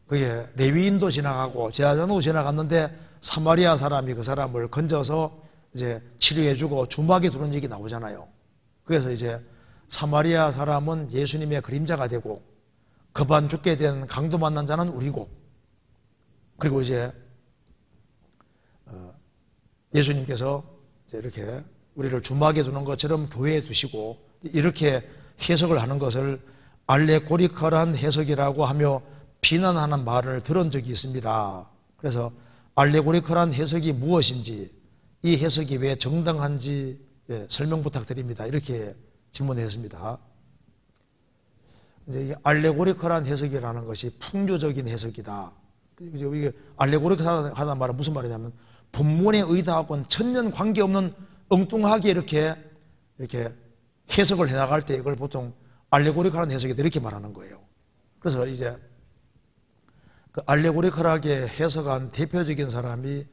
그게 레위인도 지나가고 제사장도 지나갔는데 사마리아 사람이 그 사람을 건져서 이제 치료해주고 주막에 두는 얘기 나오잖아요. 그래서 이제 사마리아 사람은 예수님의 그림자가 되고 급한 죽게 된 강도 만난 자는 우리고, 그리고 이제 예수님께서 이렇게 우리를 주막에 두는 것처럼 교회에 두시고 이렇게 해석을 하는 것을 알레고리컬한 해석이라고 하며 비난하는 말을 들은 적이 있습니다. 그래서 알레고리컬한 해석이 무엇인지, 이 해석이 왜 정당한지 설명 부탁드립니다. 이렇게 질문했습니다. 이제 알레고리컬한 해석이라는 것이 풍조적인 해석이다. 이게 알레고리컬하다는 말은 무슨 말이냐면 본문에 의도하고는 천년 관계없는 엉뚱하게 이렇게 해석을 해나갈 때 이걸 보통 알레고리컬한 해석이다 이렇게 말하는 거예요. 그래서 이제 그 알레고리컬하게 해석한 대표적인 사람이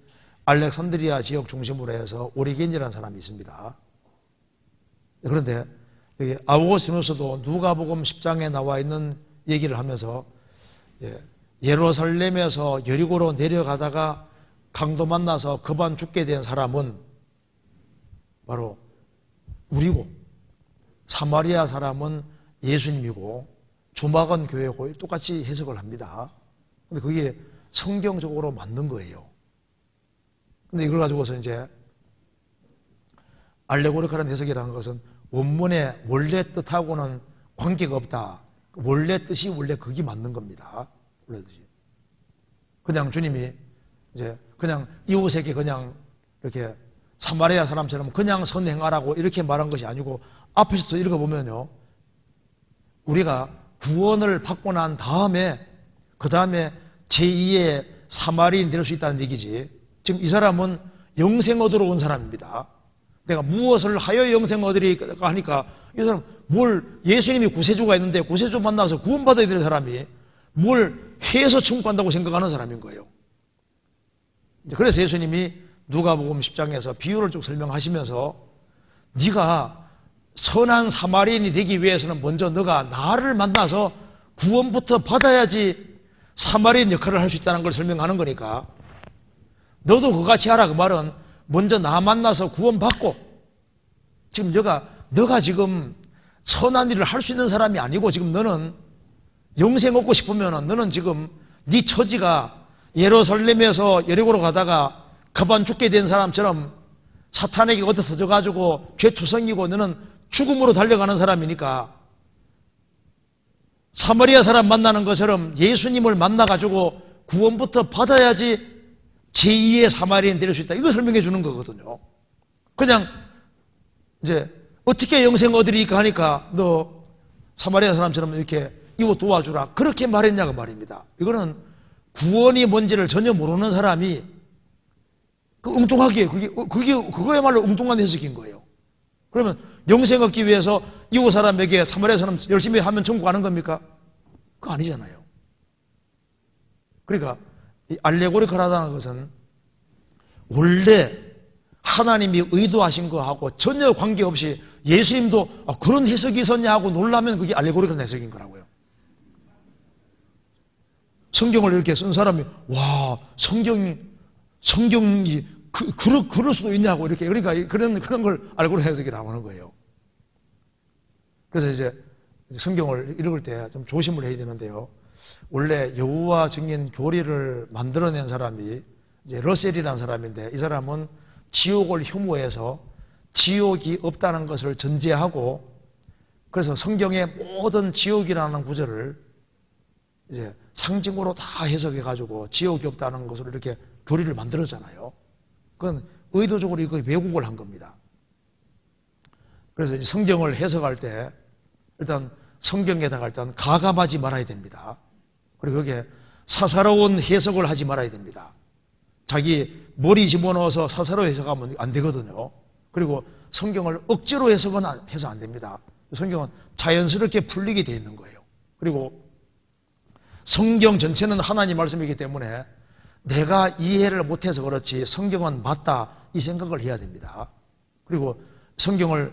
알렉산드리아 지역 중심으로 해서 오리겐이라는 사람이 있습니다. 그런데 여기 아우구스티누스도 누가복음 10장에 나와 있는 얘기를 하면서 예루살렘에서 여리고로 내려가다가 강도 만나서 급한 죽게 된 사람은 바로 우리고, 사마리아 사람은 예수님이고, 주막은 교회고, 똑같이 해석을 합니다. 근데 그게 성경적으로 맞는 거예요. 근데 이걸 가지고서 이제 알레고리컬한 해석이라는 것은 원문의 원래 뜻하고는 관계가 없다. 원래 뜻이 원래 그게 맞는 겁니다. 원래 뜻이. 그냥 주님이 이제 그냥 이웃에게 그냥 이렇게 사마리아 사람처럼 그냥 선행하라고 이렇게 말한 것이 아니고, 앞에서도 읽어보면요, 우리가 구원을 받고 난 다음에 그 다음에 제2의 사마리인 될 수 있다는 얘기지. 지금 이 사람은 영생 얻으러 온 사람입니다. 내가 무엇을 하여 영생 얻으리까 하니까 이 사람 뭘, 예수님이 구세주가 있는데 구세주 만나서 구원받아야 될 사람이 뭘 해서 충분한다고 생각하는 사람인 거예요. 그래서 예수님이 누가복음 10장에서 비유를 쭉 설명하시면서 네가 선한 사마리인이 되기 위해서는 먼저 너가 나를 만나서 구원부터 받아야지 사마리인 역할을 할 수 있다는 걸 설명하는 거니까 너도 그같이 하라. 그 말은 먼저 나 만나서 구원받고, 지금 너가 지금 선한 일을 할 수 있는 사람이 아니고 지금 너는 영생 얻고 싶으면 너는 지금 네 처지가 예루살렘에서 여리고로 가다가 급한 죽게 된 사람처럼 사탄에게 얻어서져 가지고 죄투성이고 너는 죽음으로 달려가는 사람이니까 사마리아 사람 만나는 것처럼 예수님을 만나가지고 구원부터 받아야지 제2의 사마리아인 될 수 있다. 이거 설명해 주는 거거든요. 그냥 이제 어떻게 영생 얻으리까 하니까 너 사마리아 사람처럼 이렇게 이거 도와주라. 그렇게 말했냐고 말입니다. 이거는 구원이 뭔지를 전혀 모르는 사람이 엉뚱하게 그거야말로 엉뚱한 해석인 거예요. 그러면 영생 얻기 위해서 이웃 사람에게 사마리아 사람 열심히 하면 천국 가는 겁니까? 그거 아니잖아요. 그러니까 이 알레고리컬하다는 것은 원래 하나님이 의도하신 거하고 전혀 관계없이 예수님도 그런 해석이 있었냐 하고 놀라면 그게 알레고리컬한 해석인 거라고요. 성경을 이렇게 쓴 사람이 와 성경이 그럴 수도 있냐고 이렇게 그러니까 그런 걸 알고리컬 해석이라고 하는 거예요. 그래서 이제 성경을 읽을 때 좀 조심을 해야 되는데요. 원래 여호와 증인 교리를 만들어낸 사람이 이제 러셀이라는 사람인데 이 사람은 지옥을 혐오해서 지옥이 없다는 것을 전제하고 그래서 성경의 모든 지옥이라는 구절을 이제 상징으로 다 해석해 가지고 지옥이 없다는 것으로 이렇게 교리를 만들었잖아요. 그건 의도적으로 이거 왜곡을 한 겁니다. 그래서 이제 성경을 해석할 때 일단 성경에다가 일단 가감하지 말아야 됩니다. 그리고 여기에 사사로운 해석을 하지 말아야 됩니다. 자기 머리 집어넣어서 사사로 해석하면 안 되거든요. 그리고 성경을 억지로 해석은 해서 안 됩니다. 성경은 자연스럽게 풀리게 되어 있는 거예요. 그리고 성경 전체는 하나님 말씀이기 때문에 내가 이해를 못해서 그렇지 성경은 맞다 이 생각을 해야 됩니다. 그리고 성경을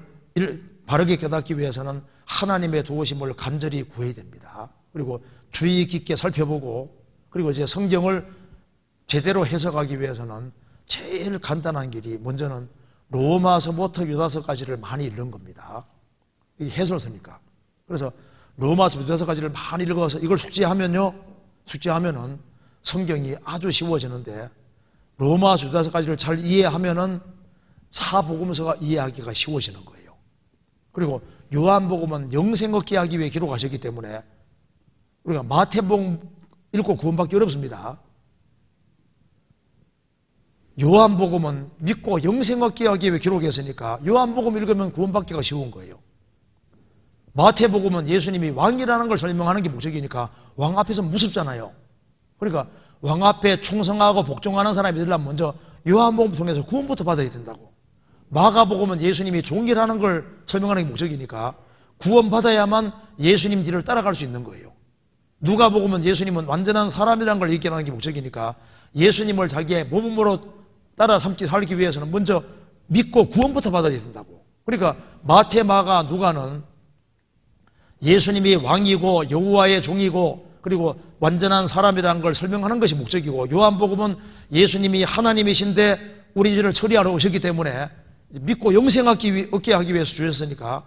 바르게 깨닫기 위해서는 하나님의 도우심을 간절히 구해야 됩니다. 그리고 주의 깊게 살펴보고 그리고 이제 성경을 제대로 해석하기 위해서는 제일 간단한 길이 먼저는 로마서부터 유다서까지를 많이 읽는 겁니다. 이게 해설서니까. 그래서 로마서 유다서까지를 많이 읽어서 이걸 숙지하면은 성경이 아주 쉬워지는데 로마서 유다서까지를 잘 이해하면은 사복음서가 이해하기가 쉬워지는 거예요. 그리고 요한복음은 영생 얻게 하기 위해 기록하셨기 때문에 우리가 마태복음 읽고 구원받기 어렵습니다. 요한복음은 믿고 영생 얻게 하기 위해 기록했으니까 요한복음 읽으면 구원받기가 쉬운 거예요. 마태복음은 예수님이 왕이라는 걸 설명하는 게 목적이니까 왕 앞에서 무섭잖아요. 그러니까 왕 앞에 충성하고 복종하는 사람이 되려면 먼저 요한복음 통해서 구원부터 받아야 된다고. 마가복음은 예수님이 종이라는 걸 설명하는 게 목적이니까 구원받아야만 예수님 뒤를 따라갈 수 있는 거예요. 누가복음은 예수님은 완전한 사람이라는 걸 얘기하는 게 목적이니까 예수님을 자기의 몸으로 따라 살기 위해서는 먼저 믿고 구원부터 받아야 된다고. 그러니까 마태, 마가, 누가는 예수님이 왕이고 여호와의 종이고 그리고 완전한 사람이라는 걸 설명하는 것이 목적이고 요한복음은 예수님이 하나님이신데 우리 죄를 처리하러 오셨기 때문에 믿고 영생 얻게 하기 위해서 주셨으니까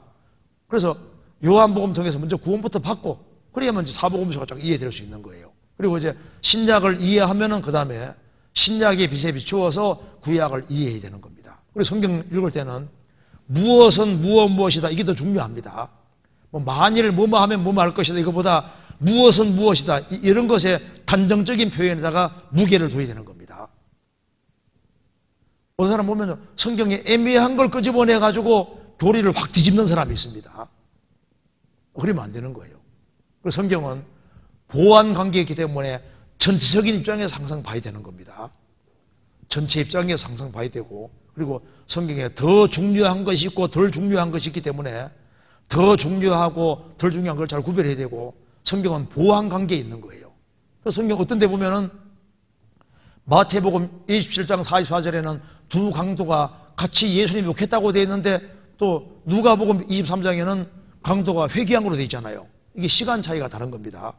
그래서 요한복음 통해서 먼저 구원부터 받고 그래야만 이제 사복음서가 쫙 이해될 수 있는 거예요. 그리고 이제 신약을 이해하면은 그 다음에 신약의 빛에 비추어서 구약을 이해해야 되는 겁니다. 그리고 성경 읽을 때는 무엇은 무엇이다 이게 더 중요합니다. 뭐 만일 뭐뭐 하면 뭐뭐 할 것이다 이거보다 무엇은 무엇이다 이런 것에 단정적인 표현에다가 무게를 둬야 되는 겁니다. 어떤 사람 보면 성경에 애매한 걸 끄집어내 가지고 교리를 확 뒤집는 사람이 있습니다. 그러면 안 되는 거예요. 그래서 성경은 보완 관계이기 때문에 전체적인 입장에서 항상 봐야 되는 겁니다. 전체 입장에서 항상 봐야 되고 그리고 성경에 더 중요한 것이 있고 덜 중요한 것이 있기 때문에 더 중요하고 덜 중요한 걸 잘 구별해야 되고 성경은 보완 관계에 있는 거예요. 그래서 성경 어떤 데 보면은 마태복음 27장 44절에는 두 강도가 같이 예수님 욕했다고 되어 있는데 또 누가복음 23장에는 강도가 회개한 걸로 되어 있잖아요. 이게 시간 차이가 다른 겁니다.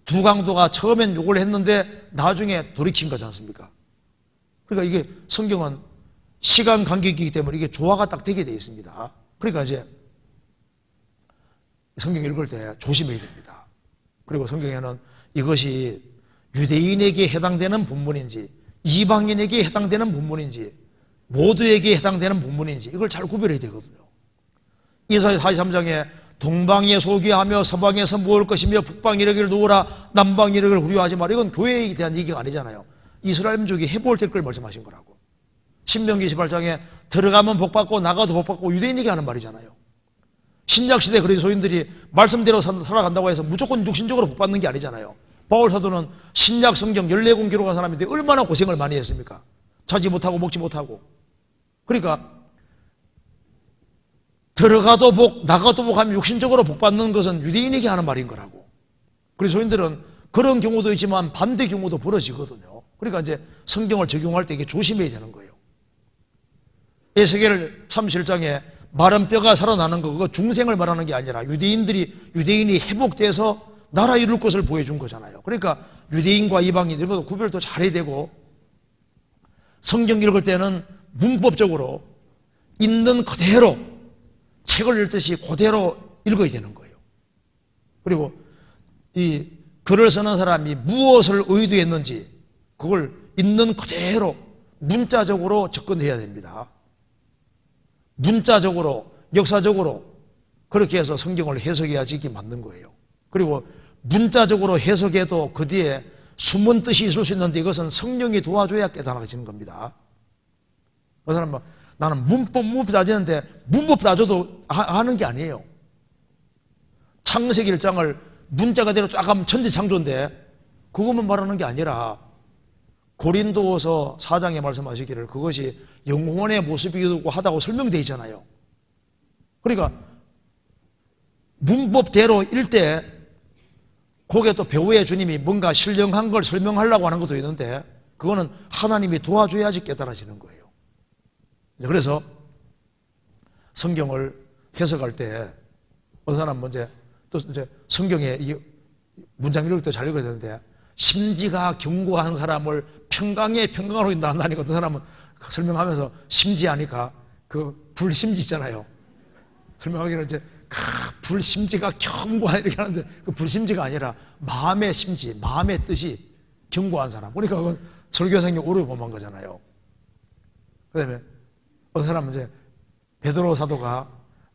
두 강도가 처음엔 욕을 했는데 나중에 돌이킨 거지 않습니까? 그러니까 이게 성경은 시간 간격이기 때문에 이게 조화가 딱 되게 되어 있습니다. 그러니까 이제 성경 읽을 때 조심해야 됩니다. 그리고 성경에는 이것이 유대인에게 해당되는 본문인지 이방인에게 해당되는 본문인지 모두에게 해당되는 본문인지 이걸 잘 구별해야 되거든요. 이사야 43장에 동방에 소귀하며 서방에서 모을 것이며 북방 이르기를 놓으라 남방 이르기를 후려하지 마라. 이건 교회에 대한 얘기가 아니잖아요. 이스라엘 민족이 해볼 될 걸 말씀하신 거라고. 신명기 18장에 들어가면 복받고 나가도 복받고 유대인에게 하는 말이잖아요. 신약시대 그리스도인들이 말씀대로 살아간다고 해서 무조건 육신적으로 복받는 게 아니잖아요. 바울 사도는 신약 성경 14권 기록한 사람인데 얼마나 고생을 많이 했습니까? 자지 못하고 먹지 못하고. 그러니까 들어가도 복 나가도 복하면 육신적으로 복받는 것은 유대인에게 하는 말인 거라고. 그리스도인들은 그런 경우도 있지만 반대 경우도 벌어지거든요. 그러니까 이제 성경을 적용할 때 이게 조심해야 되는 거예요. 에스겔 37장에 마른 뼈가 살아나는 거, 그거 중생을 말하는 게 아니라 유대인이 회복돼서 나라 이룰 것을 보여준 거잖아요. 그러니까 유대인과 이방인 이런 것도 구별도 잘해야 되고, 성경 읽을 때는 문법적으로 있는 그대로 책을 읽듯이 그대로 읽어야 되는 거예요. 그리고 이 글을 쓰는 사람이 무엇을 의도했는지 그걸 있는 그대로 문자적으로 접근해야 됩니다. 문자적으로, 역사적으로 그렇게 해서 성경을 해석해야지 이게 맞는 거예요. 그리고 문자적으로 해석해도 그 뒤에 숨은 뜻이 있을 수 있는데 이것은 성령이 도와줘야 깨달아지는 겁니다. 그 사람은 나는 문법 따지는데 문법 따져도 아는 게 아니에요. 창세기 1장을 문자 그대로 쫙 하면 천지창조인데 그것만 말하는 게 아니라 고린도서 4장에 말씀하시기를 그것이 영혼의 모습이고 하다고 설명되어 있잖아요. 그러니까 문법대로 읽 때 거기에 또 배우의 주님이 뭔가 신령한 걸 설명하려고 하는 것도 있는데 그거는 하나님이 도와줘야지 깨달아지는 거예요. 그래서 성경을 해석할 때 어떤 사람은 또 이제 성경에 이 문장 읽을 때 잘 읽어야 되는데 심지가 견고한 사람을 평강으로 인도한다니까 어떤 사람은 설명하면서 심지하니까 그 불심지 있잖아요. 설명하기를 이제 불심지가 견고한 이렇게 하는데 그 불심지가 아니라 마음의 심지, 마음의 뜻이 견고한 사람. 그러니까 그건 설교성경 오류 범한 거잖아요. 그 다음에 어떤 사람은 이제 베드로 사도가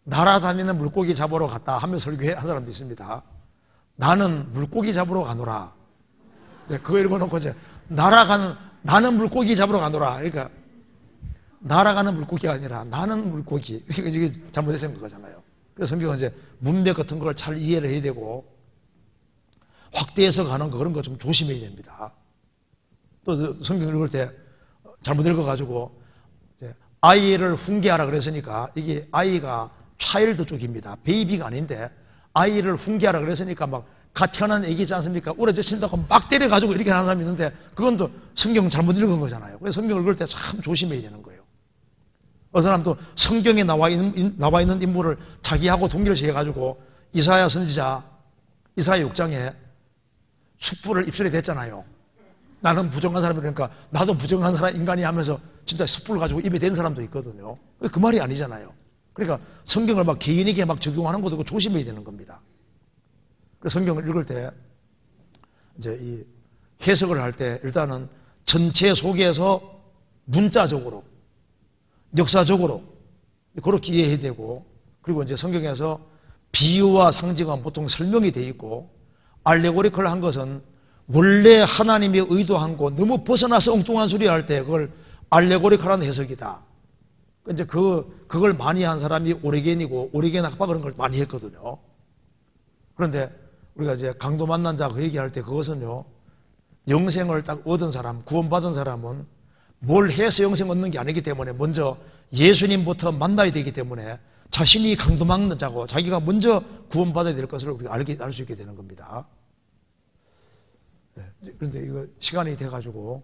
날아다니는 물고기 잡으러 갔다 하며 설교한 사람도 있습니다. 나는 물고기 잡으러 가노라. 그거 읽어놓고 이제 나는 물고기 잡으러 가노라. 그러니까 날아가는 물고기가 아니라 나는 물고기. 이게 잘못된 거잖아요. 그래서 성경은 이제 문맥 같은 걸 잘 이해를 해야 되고 확대해서 가는 거 그런 거 좀 조심해야 됩니다. 또 성경 읽을 때 잘못 읽어가지고 아이를 훈계하라 그랬으니까 이게 아이가 차일드 쪽입니다. 베이비가 아닌데 아이를 훈계하라 그랬으니까 막 갓 태어난 애기지 않습니까? 우러져친다고 막 때려가지고 이렇게 하는 사람이 있는데 그건 또 성경 잘못 읽은 거잖아요. 그래서 성경을 읽을 때 참 조심해야 되는 거예요. 어떤 사람도 성경에 나와 있는 인물을 자기하고 동일시해가지고 이사야 선지자 이사야 6장에 숯불을 입술에 댔잖아요. 나는 부정한 사람이니까 나도 부정한 사람 인간이 하면서 진짜 숯불을 가지고 입에 댄 사람도 있거든요. 그 말이 아니잖아요. 그러니까 성경을 막 개인에게 막 적용하는 것도 조심해야 되는 겁니다. 그래서 성경을 읽을 때 이제 이 해석을 할 때 일단은 전체 속에서 문자적으로 역사적으로 그렇게 이해해야 되고 그리고 이제 성경에서 비유와 상징은 보통 설명이 되어 있고 알레고리컬 한 것은 원래 하나님이 의도한 거 너무 벗어나서 엉뚱한 소리 할 때 그걸 알레고리컬한 해석이다. 이제 그걸 많이 한 사람이 오리겐이고 오리겐 학파 그런 걸 많이 했거든요. 그런데 우리가 이제 강도 만난 자 그 얘기할 때 그것은요 영생을 딱 얻은 사람, 구원받은 사람은 뭘 해서 영생 얻는 게 아니기 때문에 먼저 예수님부터 만나야 되기 때문에 자신이 강도 만난 자고 자기가 먼저 구원받아야 될 것을 우리가 알 수 있게 되는 겁니다. 그런데 이거 시간이 돼가지고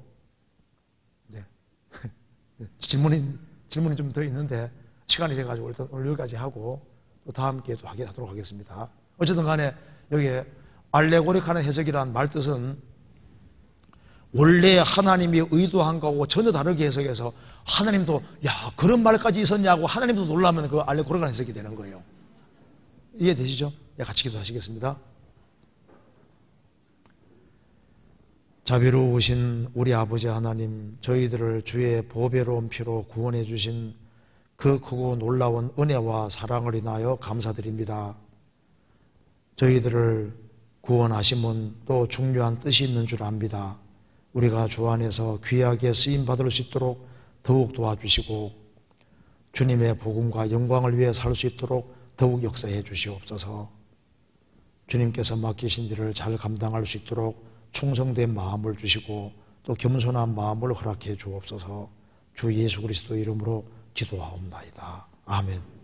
질문이 좀 더 있는데 시간이 돼가지고 일단 오늘 여기까지 하고 또 다음 기회에 또 하도록 하겠습니다. 어쨌든 간에 여기에 알레고리카는 해석이라는 말 뜻은 원래 하나님이 의도한 거하고 전혀 다르게 해석해서 하나님도 야 그런 말까지 있었냐고 하나님도 놀라면 그 알레고리카는 해석이 되는 거예요. 이해되시죠? 같이 기도하시겠습니다. 자비로우신 우리 아버지 하나님, 저희들을 주의 보배로운 피로 구원해 주신 그 크고 놀라운 은혜와 사랑을 인하여 감사드립니다. 저희들을 구원하심은 또 중요한 뜻이 있는 줄 압니다. 우리가 주 안에서 귀하게 쓰임받을 수 있도록 더욱 도와주시고 주님의 복음과 영광을 위해 살 수 있도록 더욱 역사해 주시옵소서. 주님께서 맡기신 일을 잘 감당할 수 있도록 충성된 마음을 주시고 또 겸손한 마음을 허락해 주옵소서. 주 예수 그리스도 이름으로 기도하옵나이다. 아멘.